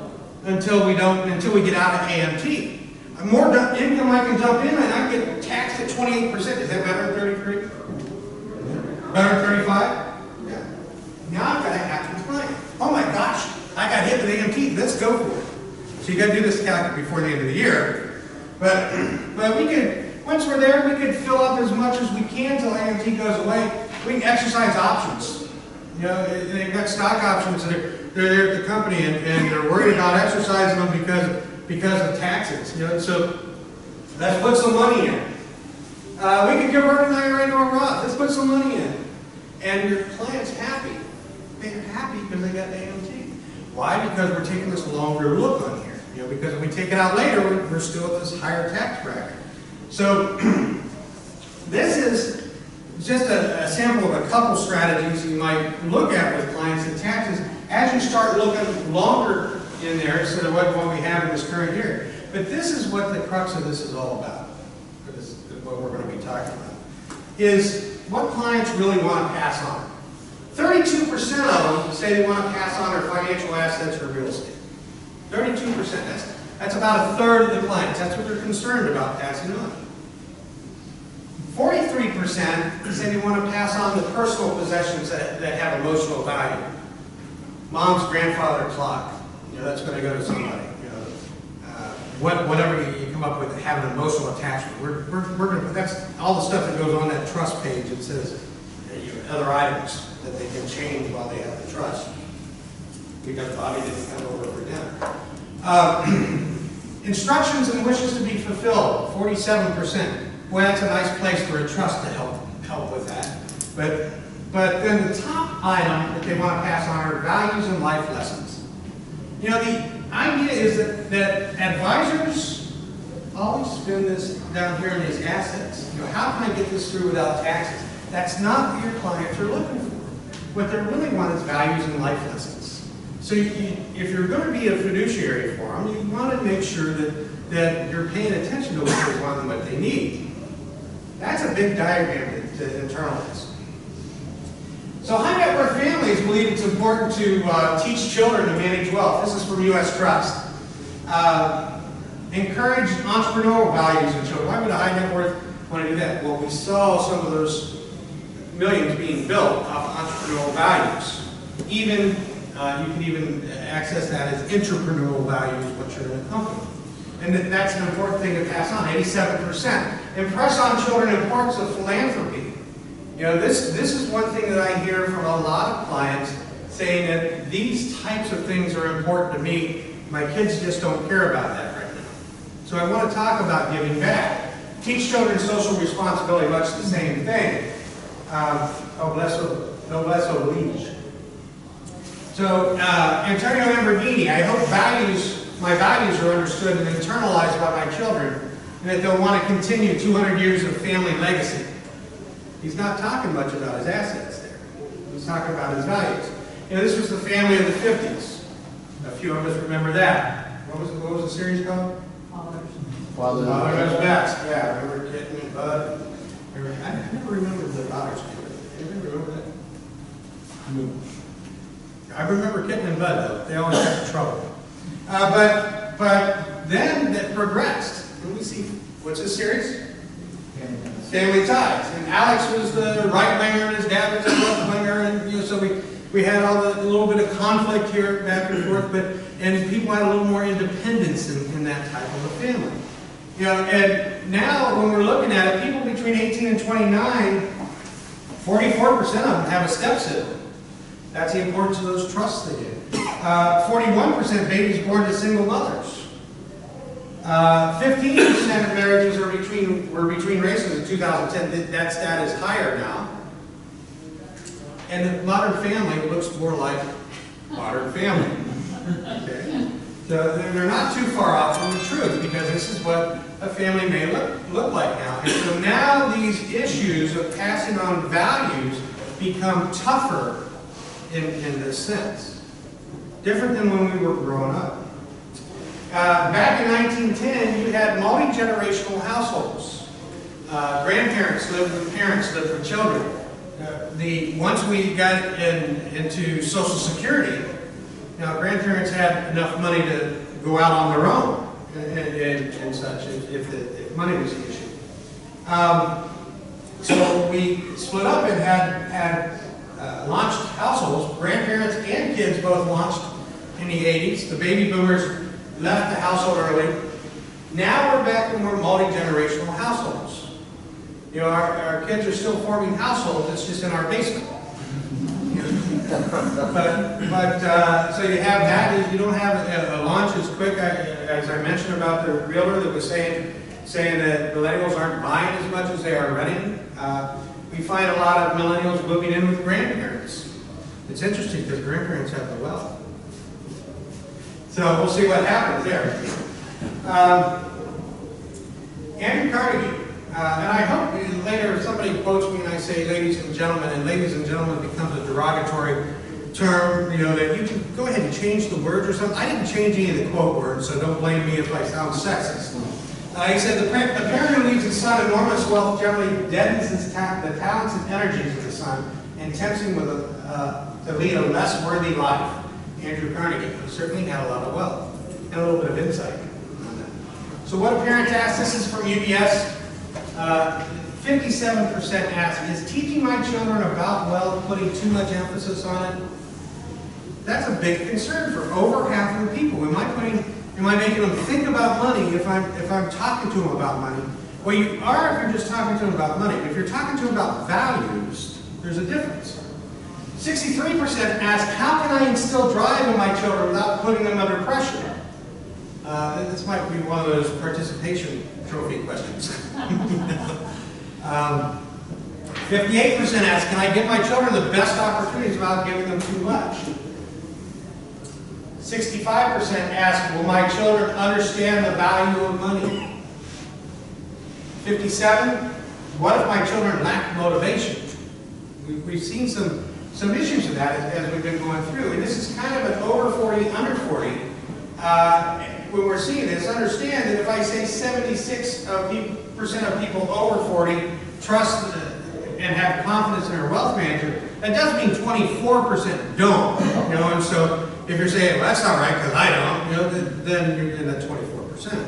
we get out of AMT. More income I can dump in, and I get taxed at 28%. Is that better than 33? Better than 35? Yeah. Now I've got to act compliant. Oh my gosh, I got hit with AMT. Let's go for it. So you got to do this calc before the end of the year. But we could, once we're there, we could fill up as much as we can until AMT goes away. We can exercise options. You know, they've got stock options that are there at the company, and they're worried about exercising them because of taxes. You know, so let's put some money in. We could convert an IRA into a Roth. Let's put some money in, and your client's happy. They're happy because they got AMT. Why? Because we're taking this longer look on here. You know, because if we take it out later, we're still at this higher tax bracket. So this is just a sample of a couple strategies you might look at with clients and taxes as you start looking longer in there instead of what we have in this current year. But this is what the crux of this is all about. This is what we're going to be talking about. Is what clients really want to pass on. 32% of them say they want to pass on their financial assets or real estate. 32%. That's about a third of the clients. That's what they're concerned about passing on. 43% say they want to pass on the personal possessions that have emotional value. Mom's grandfather clock. You know, that's going to go to somebody. You know, whatever you come up with that have an emotional attachment. We're going to. That's all the stuff that goes on that trust page. It says other items that they can change while they have the trust. Because Bobby didn't come over for dinner. Instructions and wishes to be fulfilled. 47%. Boy, that's a nice place for a trust to help with that. But then the top item that they want to pass on are values and life lessons. You know, the idea is that advisors always spend this down here in these assets. You know, how can I get this through without taxes? That's not what your clients are looking for. What they really want is values and life lessons. So if you're going to be a fiduciary for them, you want to make sure that you're paying attention to what they want and what they need. That's a big diagram to internalize. So high net worth families believe it's important to teach children to manage wealth. This is from U.S. Trust. Encourage entrepreneurial values in children. Why would a high net worth want to do that? Well, we saw some of those millions being built off entrepreneurial values. Even you can even access that as entrepreneurial values once you're in a company. And that's an important thing to pass on, 87%. Impress on children the importance of philanthropy. You know, this is one thing that I hear from a lot of clients saying that these types of things are important to me. My kids just don't care about that right now. So I want to talk about giving back. Teach children social responsibility, much the same thing. Noblesse oblige. So, Antonio Lamborghini, I hope my values are understood and internalized by my children, and that they'll want to continue 200 years of family legacy. He's not talking much about his assets there. He's talking about his values. You know, this was the family of the 50s. A few of us remember that. What was the series called? Father Knows Best. Yeah, I remember Kitten and Bud. I never remember the daughter's name. Anybody remember that? No. I remember Kitten and Bud, though. They always got in trouble. But then that progressed. Let me see. What's this series? Family Ties. And Alex was the right winger and his dad was the left winger, and you know, so we had a little bit of conflict here back and forth, and people had a little more independence in that type of a family. You know, and now when we're looking at it, people between 18 and 29, 44% of them have a step-sibling. That's the importance of those trusts they did. 41% babies born to single mothers. 15% of marriages were between races in 2010. That stat is higher now. And the modern family looks more like modern family. Okay? So they're not too far off from the truth, because this is what a family may look like now. And so now these issues of passing on values become tougher in this sense. Different than when we were growing up. Back in 1910, you had multi-generational households. Grandparents lived with parents, lived with children. Once we got into Social Security, now grandparents had enough money to go out on their own and such, if money was the issue. So we split up and had launched households. Grandparents and kids both launched in the 80s. The baby boomers left the household early. Now we're back to more multi-generational households. You know, our kids are still forming households. It's just in our basement. So you have that. You don't have a launch as quick. As I mentioned about the realtor that was saying that millennials aren't buying as much as they are renting. We find a lot of millennials moving in with grandparents. It's interesting because grandparents have the wealth. So we'll see what happens there. Andrew Carnegie, and I hope later if somebody quotes me and I say ladies and ladies and gentlemen becomes a derogatory term, you know, that you can go ahead and change the words or something. I didn't change any of the quote words, so don't blame me if I sound sexist. He said, the parent who leaves his son enormous wealth generally deadens the talents and energies of the son and tempts him to lead a less worthy life. Andrew Carnegie, who certainly had a lot of wealth and a little bit of insight on that. So what do parents ask? This is from UBS. 57% ask, is teaching my children about wealth putting too much emphasis on it? That's a big concern for over half of the people. Am I making them think about money if I'm talking to them about money? Well, you are if you're just talking to them about money. If you're talking to them about values, there's a difference. 63% ask, how can I instill drive in my children without putting them under pressure? This might be one of those participation trophy questions. 58% ask, can I give my children the best opportunities without giving them too much? 65% ask, will my children understand the value of money? 57, what if my children lack motivation? We've seen some issues of that as we've been going through. And this is kind of an over 40, under 40. When we're seeing this, understand that if I say 76% of people over 40 trust and have confidence in their wealth manager, that does mean 24% don't. You know, and so if you're saying, well, that's not right because I don't, you know, then you're in that 24%.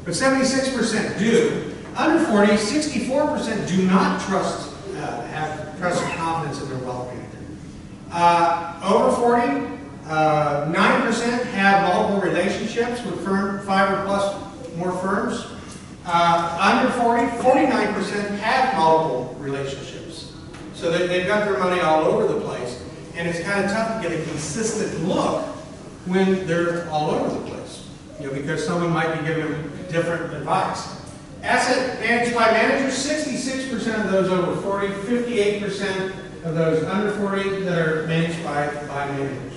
But 76% do. Under 40, 64% do not have trust and confidence in their wealth manager. Over 40, 9% have multiple relationships with 5 or plus more firms. Under 40, 49% have multiple relationships. So they've got their money all over the place, and it's kind of tough to get a consistent look when they're all over the place, because someone might be giving them different advice. Asset managed by managers, 66% of those over 40, 58% of those under 40 that are managed by managers.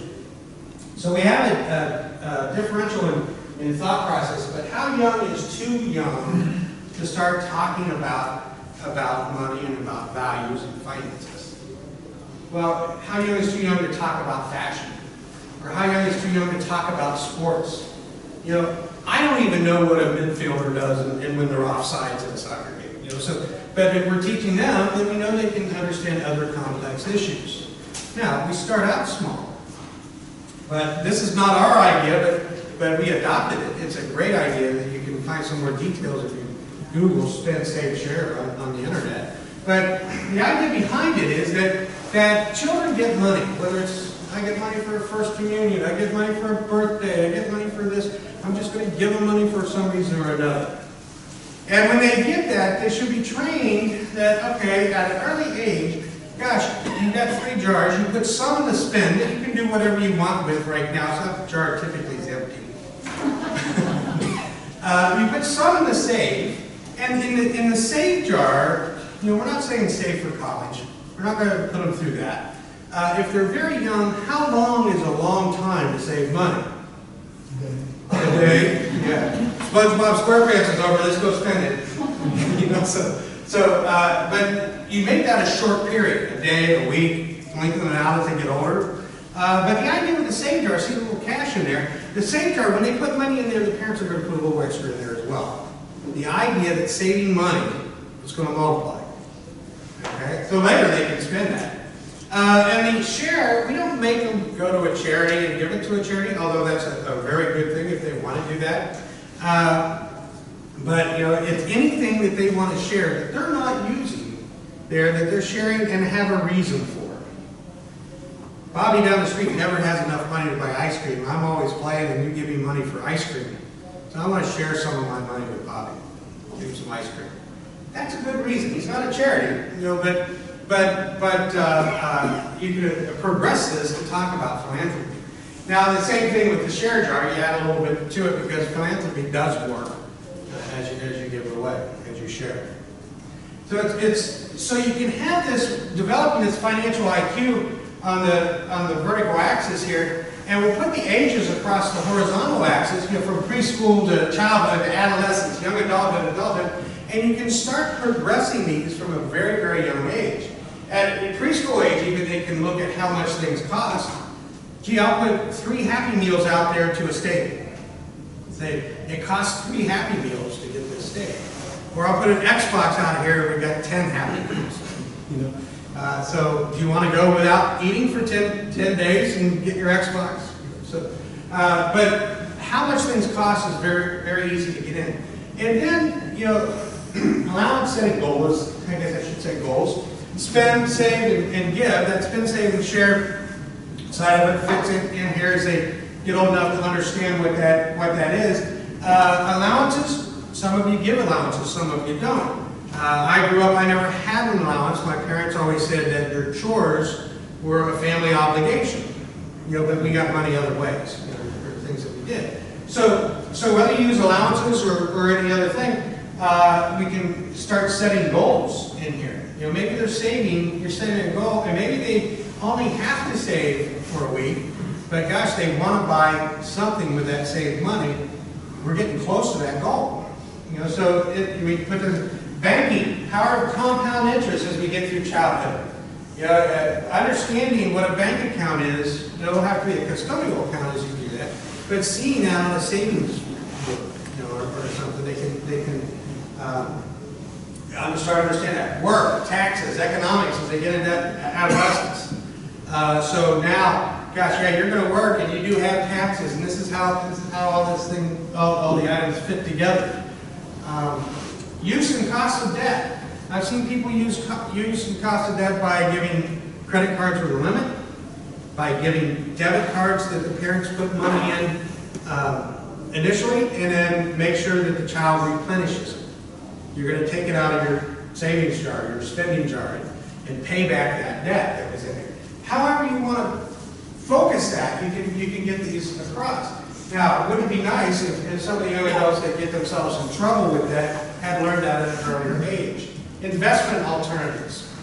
So we have a differential in thought process, but how young is too young to start talking about money and about values and finances? Well, how young is too young to talk about fashion? Or how young is too young to talk about sports? I don't even know what a midfielder does and when they're offsides in a soccer game. But if we're teaching them, then we know they can understand other complex issues. Now, we start out small. But this is not our idea, but we adopted it. It's a great idea that you can find some more details if you Google Spend, Save, Share on the internet. But the idea behind it is that children get money, whether it's I get money for a first communion, I get money for a birthday, I get money for this. I'm just going to give them money for some reason or another. And when they get that, they should be trained that, okay, at an early age, gosh, you've got 3 jars, you put some in the spend, you can do whatever you want with right now, so that jar typically is empty. You put some in the save, and in the save jar, we're not saying save for college. We're not going to put them through that. If they're very young, how long is a long time to save money? A day. Yeah. SpongeBob SquarePants is over. Let's go spend it. But you make that a short period, a day, a week, lengthen it out as they get older. But the idea with the save jar, see the little cash in there. The save jar, when they put money in there, the parents are going to put a little extra in there as well. The idea that saving money is going to multiply. Okay, so later they can spend that. And the share, we don't make them go to a charity and give it to a charity, although that's a very good thing if they want to do that. But it's anything that they want to share that they're not using there, that they're sharing and have a reason for. Bobby down the street never has enough money to buy ice cream. I'm always playing and you give me money for ice cream. So I want to share some of my money with Bobby. Give him some ice cream. That's a good reason. He's not a charity, but you can progress this to talk about philanthropy. Now, the same thing with the share jar. You add a little bit to it because philanthropy does work as you give it away, as you share. So so you can have this developing this financial IQ on the vertical axis here, and we'll put the ages across the horizontal axis, from preschool to childhood to adolescence, young adulthood, adulthood, and you can start progressing these from a very, very young age. At preschool age, even they can look at how much things cost. Gee, I'll put 3 Happy Meals out there to a state. Say, it costs 3 Happy Meals to get this steak. Or I'll put an Xbox out here, we've got 10 Happy Meals. So do you want to go without eating for 10 days and get your Xbox? But how much things cost is very, very easy to get in. And then, allowance setting goals, I guess I should say goals. Spend, save, and give. That spend, save, and share side of it fits in here as they get old enough to understand what that is. Allowances, some of you give allowances, some of you don't. I grew up, I never had an allowance. My parents always said that their chores were a family obligation. But we got money other ways, for things that we did. So whether you use allowances or any other thing, we can start setting goals in here. Maybe they're saving, you're setting a goal, and maybe they only have to save for a week, but gosh, they want to buy something with that saved money. We're getting close to that goal. So we put the banking, power of compound interest as we get through childhood. Understanding what a bank account is, it'll have to be a custodial account as you do that, but seeing that on a savings book, or something, they can start to understand that. Work, taxes, economics as they get into adolescence. So now, gosh, yeah, you're going to work and you do have taxes, and this is how all the items fit together. Use and cost of debt. I've seen people use and cost of debt by giving credit cards with a limit, by giving debit cards that the parents put money in initially, and then make sure that the child replenishes it. You're going to take it out of your savings jar, your spending jar, and pay back that debt that was in there. However you want to focus that, you can get these across. Now, wouldn't it be nice if some of the young adults that get themselves in trouble with that had learned that at an earlier age? Investment alternatives,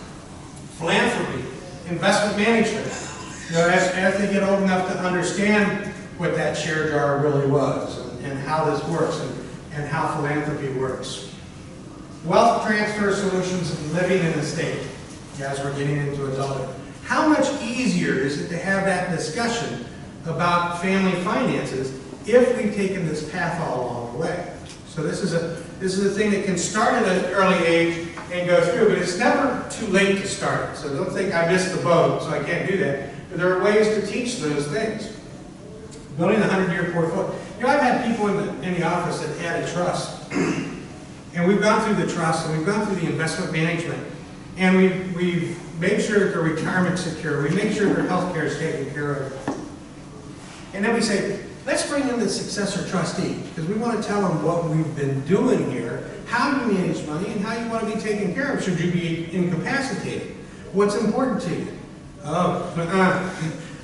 philanthropy, investment management. You know, as they get old enough to understand what that share jar really was and how this works and how philanthropy works. Wealth transfer solutions and living in the state, as we're getting into adulthood. How much easier is it to have that discussion about family finances if we've taken this path all along the way? So this is a thing that can start at an early age and go through, but it's never too late to start it. So don't think I missed the boat, so I can't do that. But there are ways to teach those things. Building a 100-year portfolio. You know, I've had people in the office that had a trust, and we've gone through the trust, and we've gone through the investment management, and we've made sure that their retirement's secure. We make sure their health care is taken care of. And then we say, let's bring in the successor trustee, because we want to tell them what we've been doing here, how you manage money, and how you want to be taken care of should you be incapacitated. What's important to you? Oh,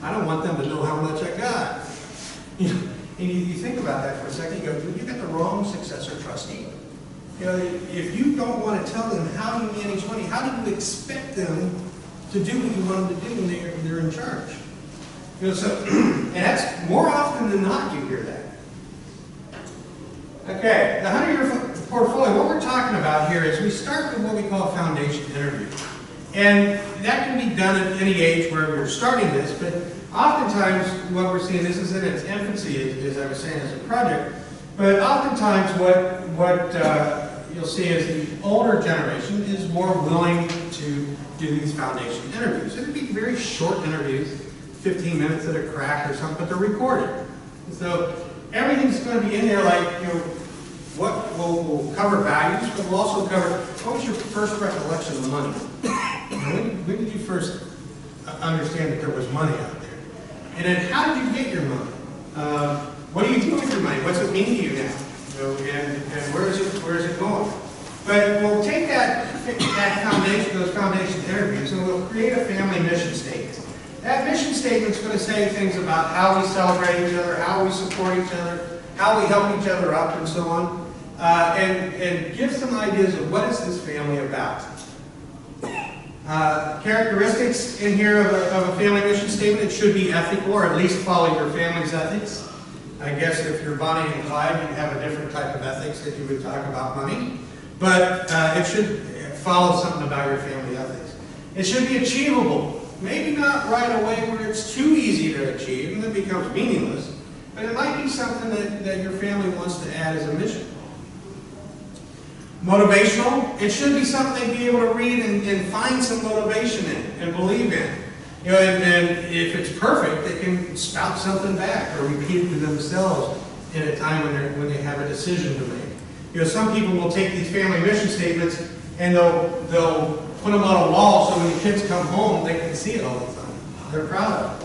I don't want them to know how much I got. You know, and you think about that for a second, you go, you got the wrong successor trustee. You know, if you don't want to tell them how you manage money, how do you expect them to do what you want them to do when they're in charge? You know, so, and that's more often than not you hear that. Okay, the 100-year portfolio, what we're talking about here is we start with what we call a foundation interview. And that can be done at any age where you're starting this, but oftentimes what we're seeing, this is in its infancy, as I was saying, as a project, but oftentimes what you'll see is the older generation is more willing to do these foundation interviews. It'll be very short interviews, 15 minutes at a crack or something, but they're recorded. And so everything's going to be in there, like, you know, what we'll cover values, but we'll also cover what was your first recollection of money? When did you first understand that there was money out there? And then how did you get your money? What do you do with your money? What's it mean to you now? You know, and where is it going? But we'll take that foundation, those foundation interviews, and we'll create a family mission statement. That mission statement is going to say things about how we celebrate each other, how we support each other, how we help each other up, and so on, and give some ideas of what is this family about. Characteristics in here of a family mission statement: it should be ethical, or at least follow your family's ethics. I guess if you're Bonnie and Clyde, you'd have a different type of ethics that you would talk about money. But it should follow something about your family ethics. It should be achievable. Maybe not right away where it's too easy to achieve and it becomes meaningless, but it might be something that your family wants to add as a mission. Motivational, it should be something they'd be able to read and find some motivation in and believe in. You know, and if it's perfect, they can spout something back or repeat it to themselves in a time when they have a decision to make. You know, some people will take these family mission statements and they'll put them on a wall so when the kids come home, they can see it all the time. They're proud of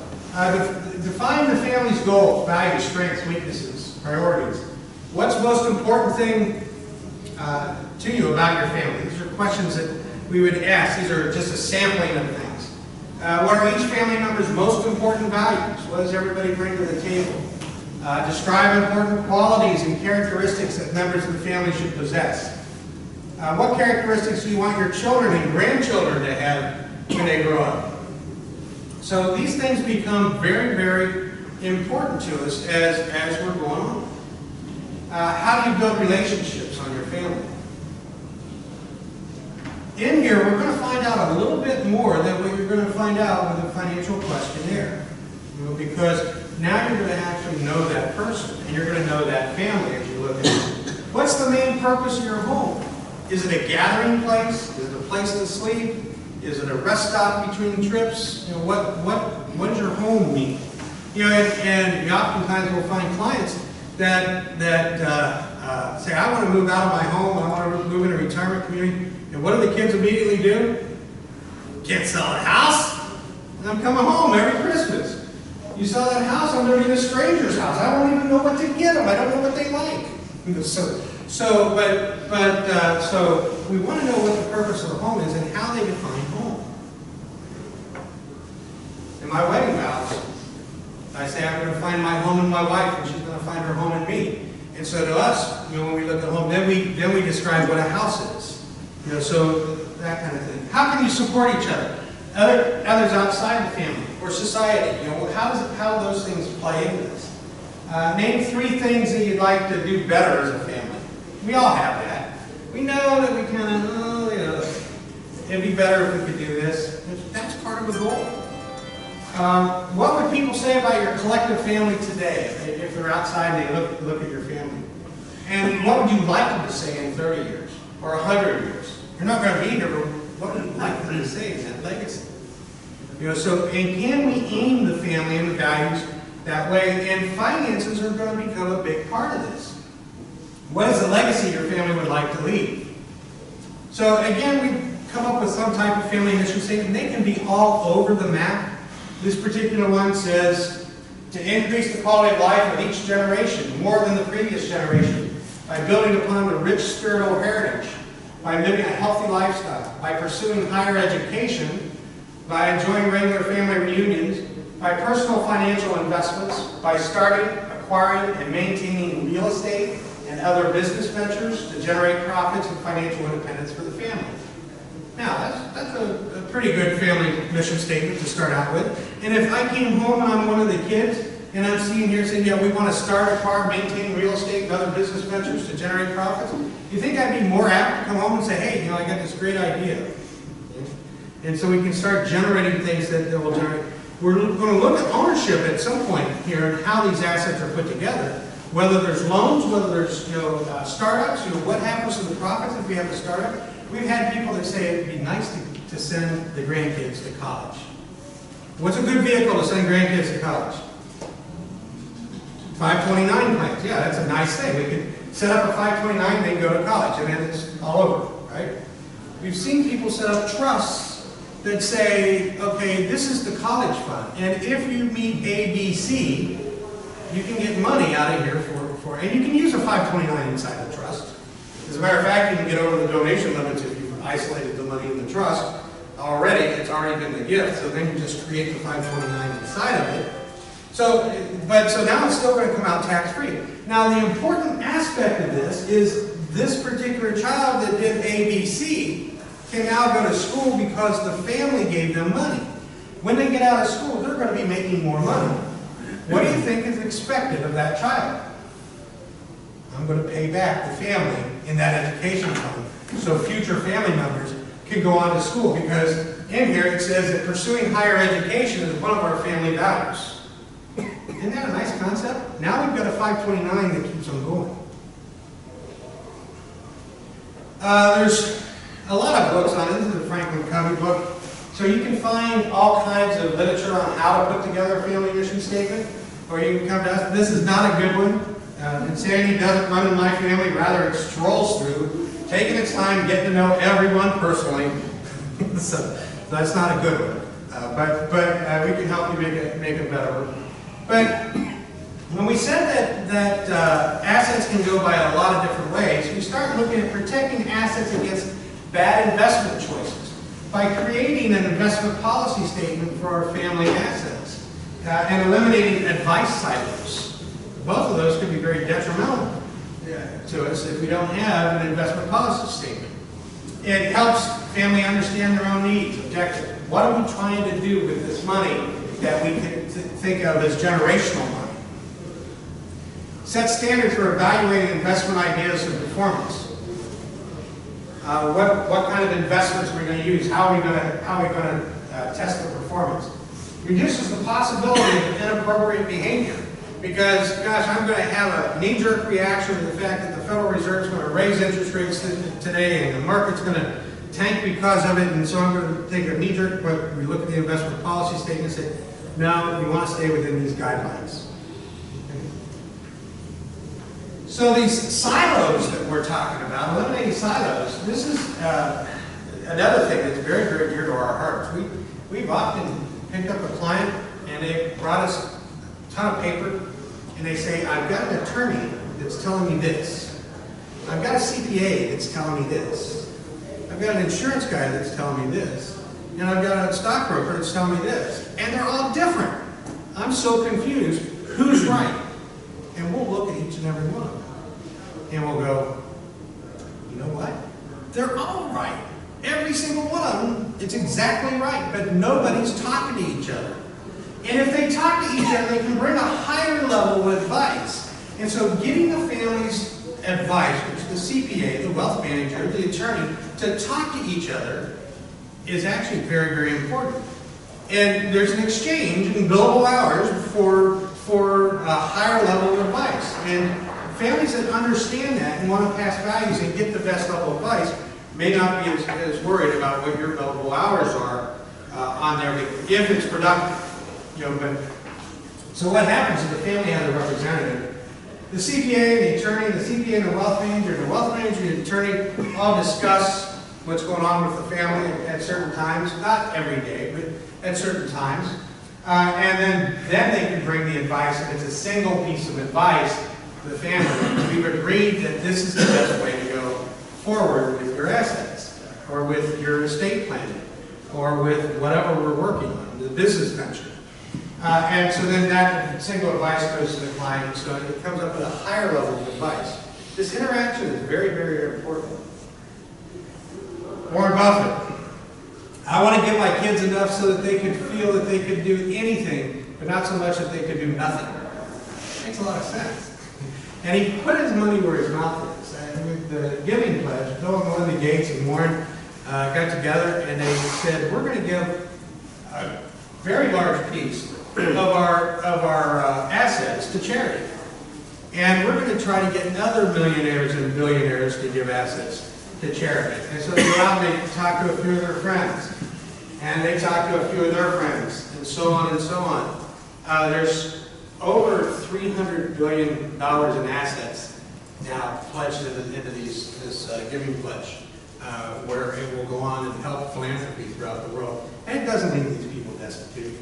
it. Define the family's goals, values, strengths, weaknesses, priorities. What's the most important thing to you about your family? These are questions that we would ask. These are just a sampling of things. What are each family member's most important values? What does everybody bring to the table? Describe important qualities and characteristics that members of the family should possess. What characteristics do you want your children and grandchildren to have when they grow up? So these things become very, very important to us as we're going on. How do you build relationships on your family? In here, we're going to find out a little bit more than what you're going to find out with a financial questionnaire. You know, because now you're going to actually know that person, and you're going to know that family as you look at it. What's the main purpose of your home? Is it a gathering place? Is it a place to sleep? Is it a rest stop between trips? You know, what does your home mean? You know, and oftentimes we'll find clients that say, I want to move out of my home, I want to move in a retirement community. And what do the kids immediately do? Can't sell a house. And I'm coming home every Christmas. You sell that house, I'm going to be a stranger's house. I don't even know what to get them. I don't know what they like. You know, so we want to know what the purpose of the home is and how they define home. my wedding vows. I say I'm going to find my home in my wife, and she's going to find her home in me. And so to us, when we look at home, then we describe what a house is. So that kind of thing. How can you support each other? Others outside the family or society. How do those things play into this? Name 3 things that you'd like to do better as a family. We all have that. We know that we kind of, it'd be better if we could do this. That's part of the goal. What would people say about your collective family today if they're outside and they look at your family? And what would you like them to say in 30 years or 100 years? You're not going to be here, but what would you like them to say in that legacy? And can we aim the family and the values that way? And finances are going to become a big part of this. What is the legacy your family would like to leave? So again, we come up with some type of family mission statement. They can be all over the map. This particular one says to increase the quality of life of each generation more than the previous generation by building upon the rich spiritual heritage, by living a healthy lifestyle, by pursuing higher education, by enjoying regular family reunions, by personal financial investments, by starting, acquiring, and maintaining real estate and other business ventures to generate profits and financial independence for the family. Now, that's a pretty good family mission statement to start out with. And if I came home and I'm one of the kids, and I'm seeing here saying, yeah, we want to start, acquire, maintain real estate and other business ventures to generate profits, you think I'd be more apt to come home and say, hey, I got this great idea. And so we can start generating things that will generate. We're going to look at ownership at some point here and how these assets are put together. Whether there's loans, whether there's startups, what happens to the profits if we have a startup. We've had people that say it'd be nice to send the grandkids to college. What's a good vehicle to send grandkids to college? 529 plans. Yeah, that's a nice thing. We could set up a 529, they go to college, and then it's all over, right? We've seen people set up trusts that say, okay, this is the college fund, and if you meet A, B, C, you can get money out of here and you can use a 529 inside the trust. As a matter of fact, you can get over the donation limits if you've isolated the money in the trust already. It's already been the gift, so then you just create the 529 inside of it. So now it's still going to come out tax-free. Now the important aspect of this is this particular child that did ABC can now go to school because the family gave them money. When they get out of school, they're going to be making more money. What do you think is expected of that child? I'm going to pay back the family in that education fund so future family members can go on to school, because in here it says that pursuing higher education is one of our family values. Isn't that a nice concept? Now we've got a 529 that keeps them going. There's a lot of books on it. This is a Franklin Covey book. So you can find all kinds of literature on how to put together a family mission statement, or you can come to us. This is not a good one. Insanity doesn't run in my family, rather it strolls through, taking its time, getting to know everyone personally. So that's not a good one. But we can help you make a better one. But when we said that assets can go by a lot of different ways, we start looking at protecting assets against bad investment choices by creating an investment policy statement for our family assets and eliminating advice silos. Both of those could be very detrimental to us if we don't have an investment policy statement. It helps family understand their own needs, objectives. What are we trying to do with this money that we can think of as generational money? Set standards for evaluating investment ideas and performance. What kind of investments are we going to use? How are we going to test the performance? Reduces the possibility of inappropriate behavior. Because, gosh, I'm going to have a knee-jerk reaction to the fact that the Federal Reserve is going to raise interest rates today and the market's going to tank because of it, and so I'm going to take a knee-jerk, but we look at the investment policy statement and say, no, we want to stay within these guidelines. Okay. So these silos that we're talking about, eliminating silos, this is another thing that's very, very dear to our hearts. We've often picked up a client and they brought us a ton of paper and they say, I've got an attorney that's telling me this. I've got a CPA that's telling me this. I've got an insurance guy that's telling me this. and I've got a stockbroker that's telling me this. And they're all different. I'm so confused. Who's right? And we'll look at each and every one of them. And we'll go, you know what? They're all right. Every single one of them, it's exactly right. But nobody's talking to each other. And if they talk to each other, they can bring a higher level of advice. And so getting the family's advice, which is the CPA, the wealth manager, the attorney, to talk to each other is actually very, very important. And there's an exchange in billable hours for a higher level of advice. And families that understand that and want to pass values and get the best level of advice may not be as worried about what your billable hours are on there if it's productive. But so what happens is the family has a representative. The CPA, the attorney, the CPA and the wealth manager and the attorney all discuss what's going on with the family at certain times, not every day, but at certain times. And then they can bring the advice, and it's a single piece of advice to the family. We've agreed that this is the best way to go forward with your assets, or with your estate planning, or with whatever we're working on, the business venture. And so then that single advice goes to the client, so it comes up with a higher level of advice. This interaction is very, very important. Warren Buffett. I want to give my kids enough so that they could feel that they could do anything, but not so much that they could do nothing. Makes a lot of sense. And he put his money where his mouth is. And with the Giving Pledge, Bill and Melinda Gates and Warren got together and they said, we're going to give a very large piece of our assets to charity. And we're going to try to get other millionaires and billionaires to give assets to charity. And so they allowed me to talk to a few of their friends. And they talked to a few of their friends, and so on and so on. There's over $300 billion in assets now pledged into this Giving Pledge, where it will go on and help philanthropy throughout the world. And it doesn't leave these people destitute.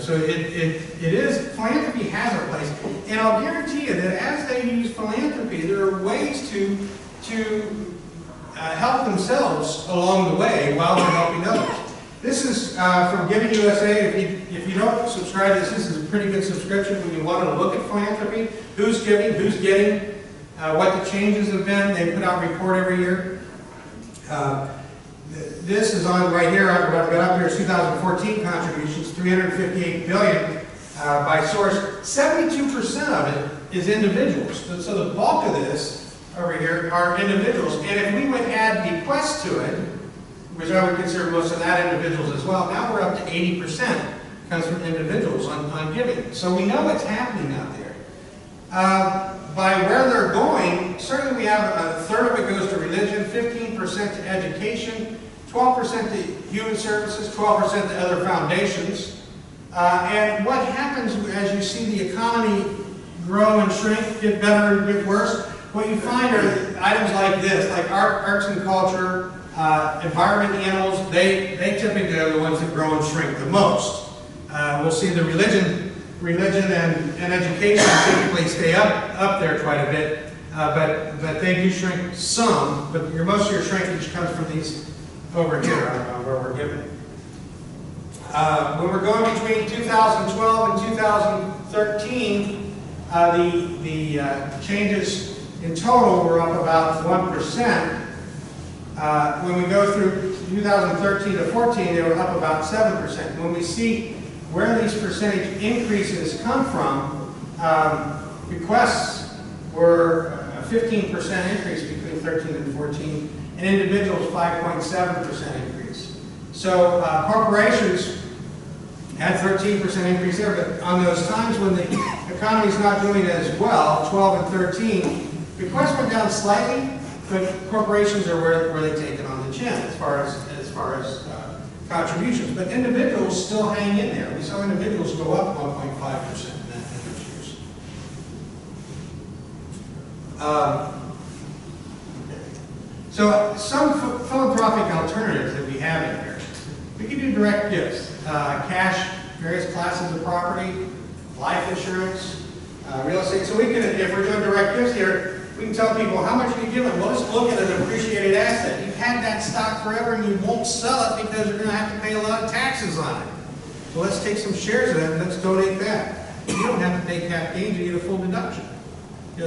So it is, philanthropy has a place. And I'll guarantee you that as they use philanthropy, there are ways to help themselves along the way while they're helping others. This is from Giving USA. If you don't subscribe to this is a pretty good subscription when you want to look at philanthropy. Who's giving, who's getting, what the changes have been. They put out a report every year. This is on right here. I've got up here 2014 contributions, $358 billion by source. 72% of it is individuals. So the bulk of this over here are individuals. And if we would add bequests to it, which I would consider most of that individuals as well, now we're up to 80% comes from individuals on giving. So we know what's happening out there. By where they're going, certainly we have a third of it goes to religion, 15% to education, 12% to human services, 12% to other foundations. And what happens as you see the economy grow and shrink, get better, get worse, what you find are items like this, like arts and culture, environment, animals, they typically are the ones that grow and shrink the most. We'll see the religion and education typically stay up there quite a bit, but they do shrink some, but most of your shrinkage comes from these over here where we're giving. When we're going between 2012 and 2013, the changes in total were up about 1%. When we go through 2013 to 14, they were up about 7%. When we see where these percentage increases come from, requests were a 15% increase between 13 and 14, and individuals 5.7% increase. So corporations had 13% increase there, but on those times when the economy's not doing as well, 12 and 13, requests went down slightly, but corporations are where they take it on the chin as far as contributions. But individuals still hang in there. We saw individuals go up 1.5% in those years. So some philanthropic alternatives that we have in here. We can do direct gifts, cash, various classes of property, life insurance, real estate. So we can, if we're doing direct gifts here, we can tell people how much are you giving. Well, let's look at an appreciated asset. You had that stock forever and you won't sell it because you're going to have to pay a lot of taxes on it. So let's take some shares of that and let's donate that. You don't have to pay cap gains, you get a full deduction.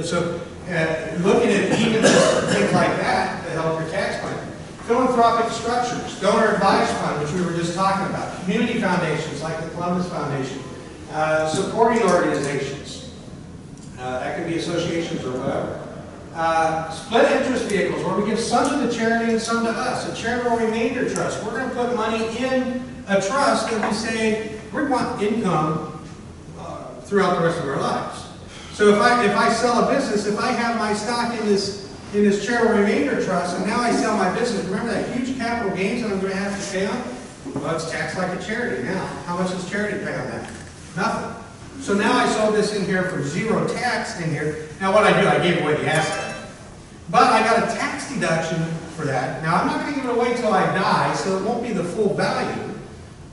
So looking at even just things like that to help your tax plan. Philanthropic structures, donor advised fund, which we were just talking about, community foundations like the Columbus Foundation, supporting organizations, that could be associations or whatever. Split interest vehicles, where we give some to the charity and some to us. A charitable remainder trust. We're going to put money in a trust that we say we want income throughout the rest of our lives. So if I sell a business, if I have my stock in this charitable remainder trust, and now I sell my business, remember that huge capital gains that I'm going to have to pay on? Well, it's taxed like a charity now. How much does charity pay on that? Nothing. So now I sold this in here for zero tax in here. Now what I do, I gave away the asset. But I got a tax deduction for that. Now I'm not going to give it away until I die, so it won't be the full value.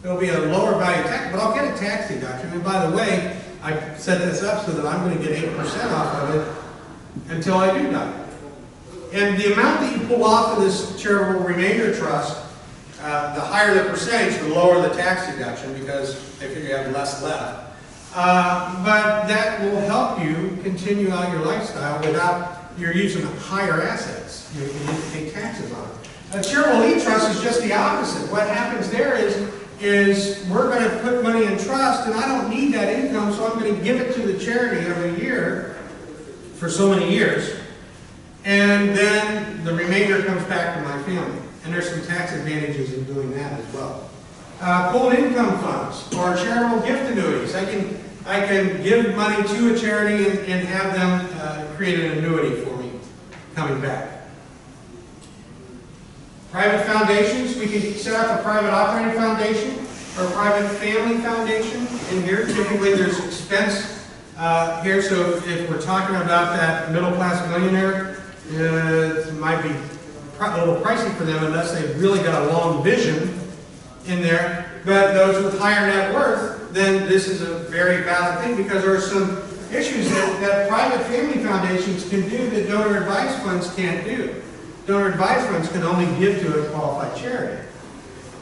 It'll be a lower value tax, but I'll get a tax deduction. And by the way, I set this up so that I'm going to get 8% off of it until I do die. And the amount that you pull off of this charitable remainder trust, the higher the percentage, the lower the tax deduction, because they figure you have less left. But that will help you continue out your lifestyle without you're using higher assets. You need to pay taxes on it. A charitable elite trust is just the opposite. What happens there is we're going to put money in trust, and I don't need that income, so I'm going to give it to the charity every year for so many years, and then the remainder comes back to my family. And there's some tax advantages in doing that as well. Pooled income funds or charitable gift annuities. I can give money to a charity and have them create an annuity for me coming back. Private foundations, we can set up a private operating foundation or a private family foundation in here. Typically there's expense here, so if we're talking about that middle class millionaire, it might be a little pricey for them unless they've really got a long vision in there. But those with higher net worth, then this is a very valid thing, because there are some issues that private family foundations can do that donor advised funds can't do. Donor advised funds can only give to a qualified charity.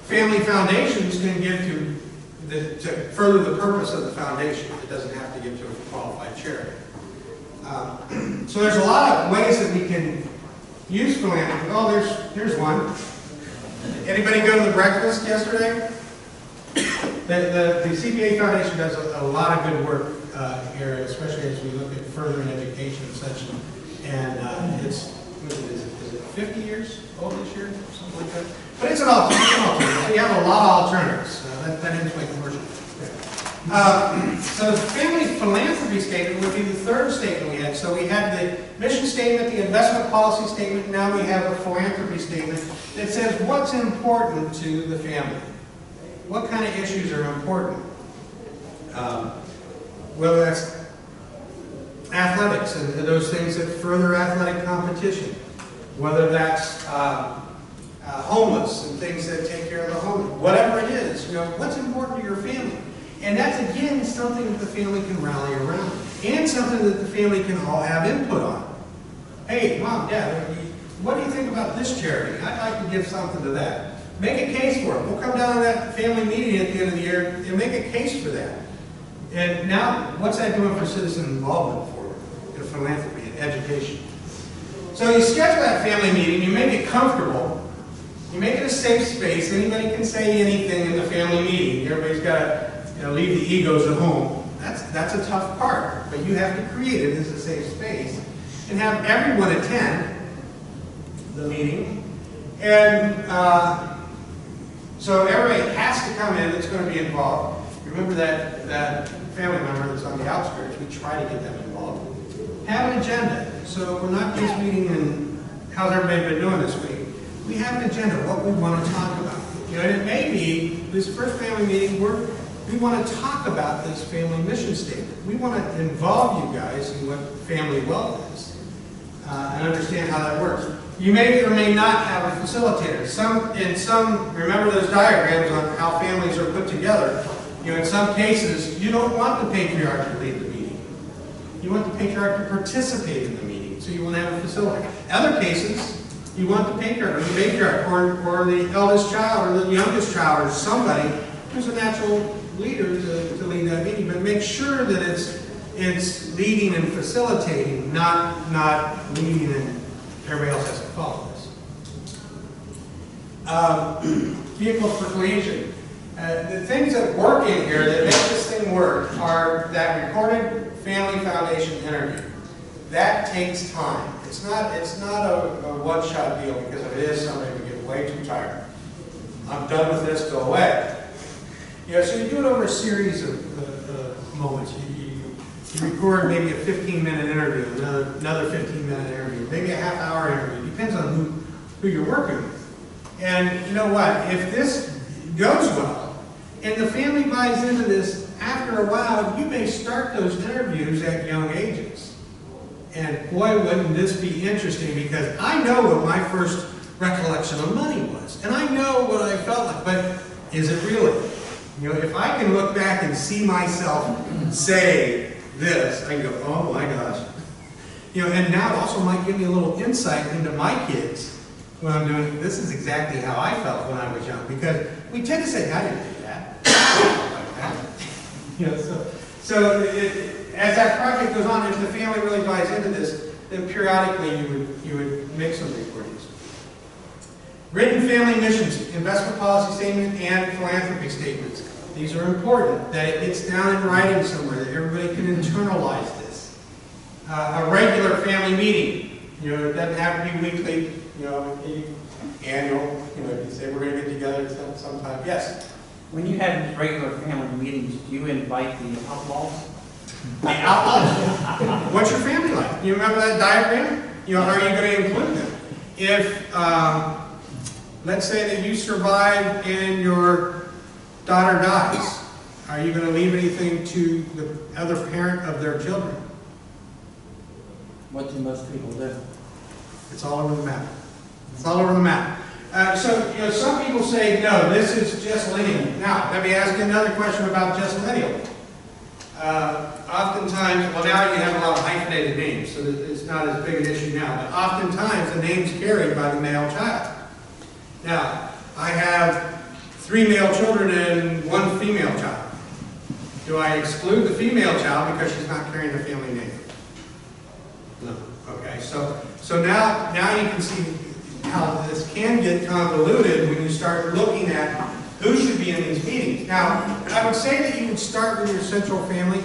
Family foundations can give to further the purpose of the foundation. It doesn't have to give to a qualified charity. So there's a lot of ways that we can use philanthropy. Oh, there's one. Anybody go to the breakfast yesterday? The CPA Foundation does a lot of good work here, especially as we look at furthering education and such. And it's, is it 50 years old this year? Something like that. But it's an alternative. So you have a lot of alternatives. That ends my commercial. So the family philanthropy statement would be the third statement we had. So we had the mission statement, the investment policy statement, now we have a philanthropy statement that says what's important to the family. What kind of issues are important? Whether that's athletics and those things that further athletic competition, whether that's homeless and things that take care of the homeless, whatever it is, what's important to your family? And that's, again, something that the family can rally around, and something that the family can all have input on. Hey, Mom, Dad, what do you think about this charity? I'd like to give something to that. Make a case for it. We'll come down to that family meeting at the end of the year and make a case for that. And now, what's that doing for citizen involvement for philanthropy and education? So you schedule that family meeting, you make it comfortable, you make it a safe space. Anybody can say anything in the family meeting. Everybody's got to leave the egos at home. That's a tough part, but you have to create it as a safe space and have everyone attend the meeting. And so everybody has to come in that's going to be involved. Remember that family member that's on the outskirts, we try to get them involved. Have an agenda. So we're not just meeting in how's everybody been doing this week. We have an agenda, what we want to talk about. And it may be this first family meeting we want to talk about this family mission statement. We want to involve you guys in what family wealth is and understand how that works. You may or may not have a facilitator. Remember those diagrams on how families are put together. In some cases, you don't want the patriarch to lead the meeting. You want the patriarch to participate in the meeting, so you want to have a facilitator. Other cases, You want the patriarch or the matriarch or the eldest child or the youngest child or somebody who's a natural leader to lead that meeting, but make sure that it's leading and facilitating, not leading and everybody else has to follow this. Vehicles for cohesion. The things that work in here that make this thing work are that recorded family foundation interview. That takes time. It's not a one-shot deal, because if it is, somebody would get way too tired. I'm done with this, go away. So you do it over a series of moments. You record maybe a 15-minute interview, another 15-minute interview, maybe a half-hour interview. Depends on who you're working with. And you know what? If this goes well, and the family buys into this, after a while, you may start those interviews at young ages. And boy, wouldn't this be interesting, because I know what my first recollection of money was. And I know what I felt like, but is it really? If I can look back and see myself say this, I can go, oh my gosh. And now it also might give me a little insight into my kids when I'm doing it. This is exactly how I felt when I was young, because we tend to say, I didn't do that. Like that. So as that project goes on, if the family really buys into this, then periodically you would make some recordings. Written family missions, investment policy statement, and philanthropy statements. These are important, that it gets down in writing somewhere, that everybody can internalize this. A regular family meeting. It doesn't have to be weekly, annual. You say we're going to get together sometime. Yes? When you have regular family meetings, do you invite the outlaws? The outlaws? What's your family like? You remember that diagram? Are you going to include them? If, let's say that you survive and your daughter dies, are you going to leave anything to the other parent of their children? What do most people do? It's all over the map. It's all over the map. So, some people say, no, this is just lineal. Now, let me ask you another question about just lineal. Oftentimes, well, now you have a lot of hyphenated names, so it's not as big an issue now, but oftentimes the name's carried by the male child. Now, I have 3 male children and 1 female child. Do I exclude the female child because she's not carrying the family name? No. Okay, so now you can see how this can get convoluted when you start looking at who should be in these meetings. Now, I would say that you would start with your central family,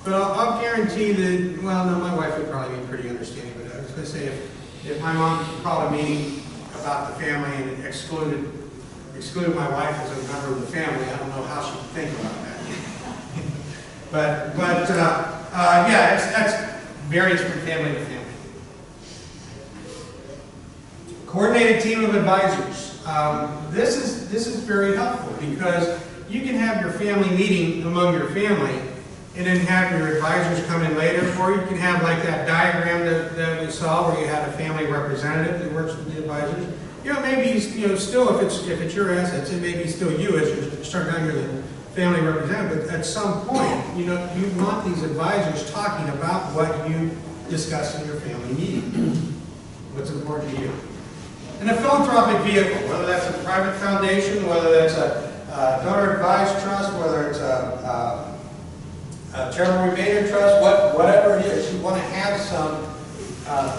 but I'll guarantee that, well, no, my wife would probably be pretty understanding, but I was going to say if my mom called a meeting about the family and excluded my wife as a member of the family, I don't know how she'd think about that. Yeah, that's varies from family to family. Coordinated team of advisors. This is very helpful, because you can have your family meeting among your family and then have your advisors come in later, or you can have like that diagram that we saw where you had a family representative that works with the advisors. Maybe still if it's your assets, it may be still you as you're starting out, you're the family representative, but at some point, you want these advisors talking about what you discussed in your family meeting. What's important to you. And a philanthropic vehicle, whether that's a private foundation, whether that's a donor advised trust, whether it's a charitable remainder trust, whatever it is, you want to have some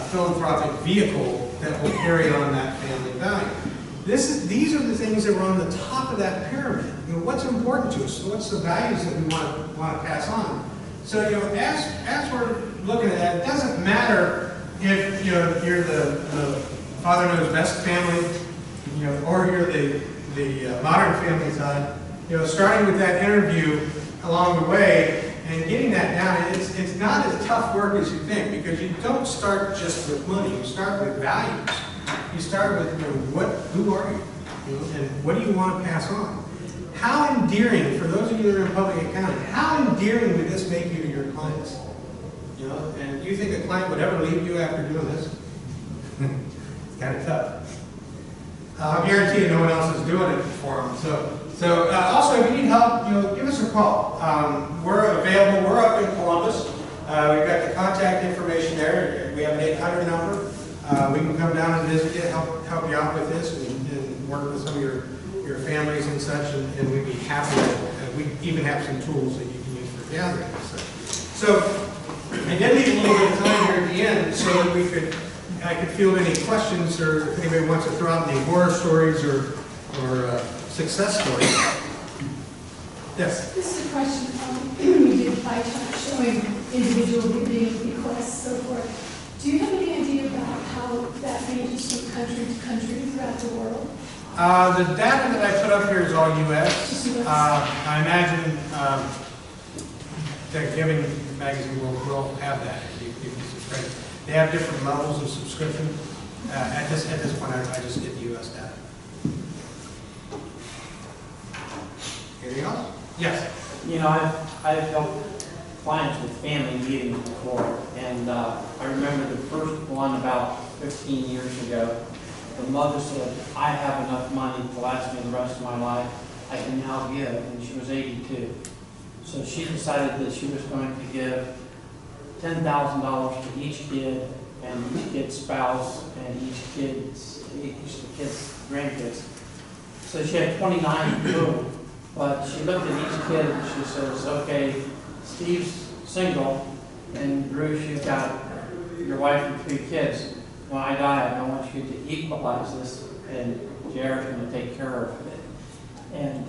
philanthropic vehicle that will carry on that family value. These are the things that are on the top of that pyramid. What's important to us? So what's the values that we want to pass on? So as we're looking at that, it doesn't matter if you're the Father Knows Best family, or you're the modern family side. Starting with that interview along the way and getting that down, it's not as tough work as you think, because you don't start just with money. You start with values. You start with who are you, and what do you want to pass on? How endearing, for those of you that are in public accounting, how endearing would this make you to your clients? And do you think a client would ever leave you after doing this? Kind of tough. I guarantee you no one else is doing it for them. So also, if you need help, give us a call. We're available. We're up in Columbus. We've got the contact information there. We have an 800 number. we can come down and visit you, help you out with this, and work with some of your families and such, and we'd be happy to, we even have some tools that you can use for gathering and such. So, I did leave a little bit of time here at the end so that I could field any questions, or if anybody wants to throw out any horror stories or success stories. Yes? This is a question, we did pie chart showing individual giving requests, so forth. Do you have any idea about how that ranges from country to country throughout the world? The data that I put up here is all U.S. I imagine that Giving Magazine will have that. They have different levels of subscription. At this point, I just get the U.S. data. Anything else? Yes. You know, I've helped clients with family meetings before, and I remember the first one about 15 years ago. The mother said, I have enough money to last me the rest of my life. I can now give, and she was 82. So she decided that she was going to give $10,000 to each kid, and each kid's spouse, and each kid's grandkids. So she had 29 total, but she looked at each kid and she says, okay, Steve's single, and Bruce, you've got your wife and 3 kids. When I die, I want you to equalize this, and Jared's going to take care of it. And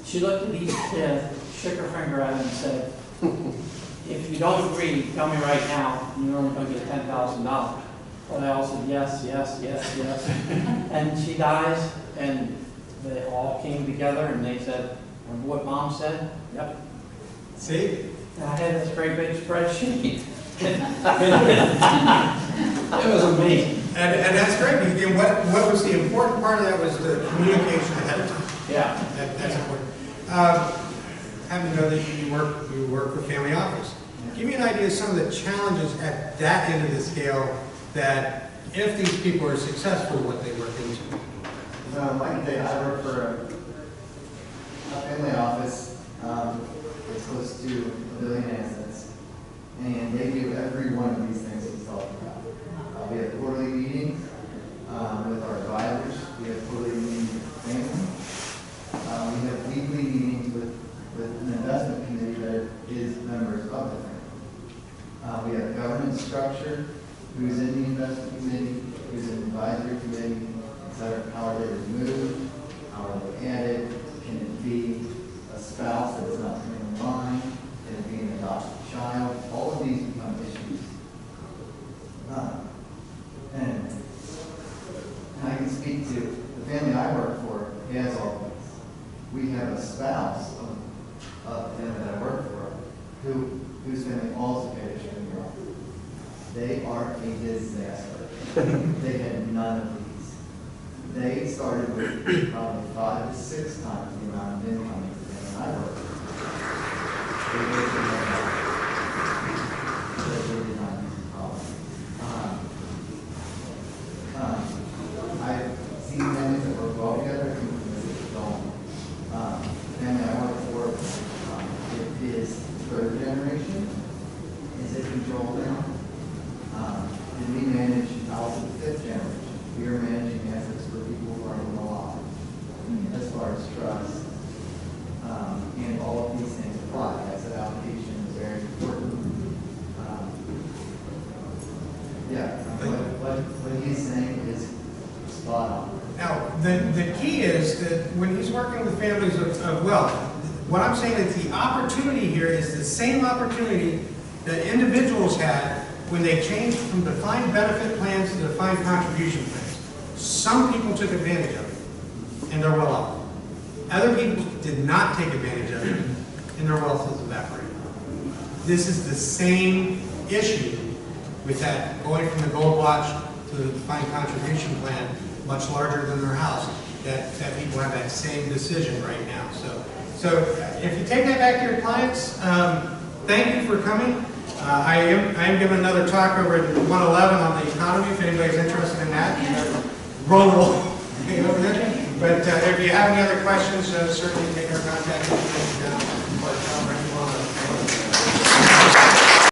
she looked at each kid, shook her finger at him, and said, if you don't agree, tell me right now, and you're only going to get $10,000. Well, they all said yes, yes, yes, yes. And she dies, and they all came together, and they said, remember what Mom said? Yep. See? And I had this great big spreadsheet. It was amazing. And that's great. Again, what was the important part of that was the communication ahead of time. Yeah. That's important. Happen to know that you work with family office. Give me an idea of some of the challenges at that end of the scale that, if these people are successful, what they work into. Like I work for a family office. It's close to $1 billion in assets, and they do every one of these things he's talking about. We have quarterly meetings with our advisors. We have quarterly meetings with family. We have weekly meetings with an investment committee that is members of the family. We have governance structure, who's in the investment committee, who's in the advisory committee, etc. How are they removed? How are they added? Can it be a spouse that's not coming in line? Can it be an adopted child? All of these become issues. And I can speak to the family I work for. He has all of these. We have a spouse of him that I work for whose family also paid extremely well. They are a disaster. They had none of these. They started with probably 5 to 6 times the amount of income as the family I work for. They did not use the problem. I've seen families that work well together and families that don't. The family I work for, it is third generation. Is it controlled now? And we manage also the 5th generation. We are managing assets for people who are in the law, as far as trust. And all of these things apply. Asset allocation is very important. What he's saying is spot on. Now, the key is that when he's working with families of wealth, what I'm saying is the opportunity here is the same opportunity that individuals had when they changed from defined benefit plans to defined contribution plans. Some people took advantage of it, and they're well off. Other people did not take advantage of it, and their wealth has evaporated. This is the same issue with that going from the gold watch to the defined contribution plan, much larger than their house, that people have that same decision right now. So if you take that back to your clients, thank you for coming. I am giving another talk over at 111 on the economy, if anybody's interested in that. Roll over there. But if you have any other questions, certainly take our contact information down.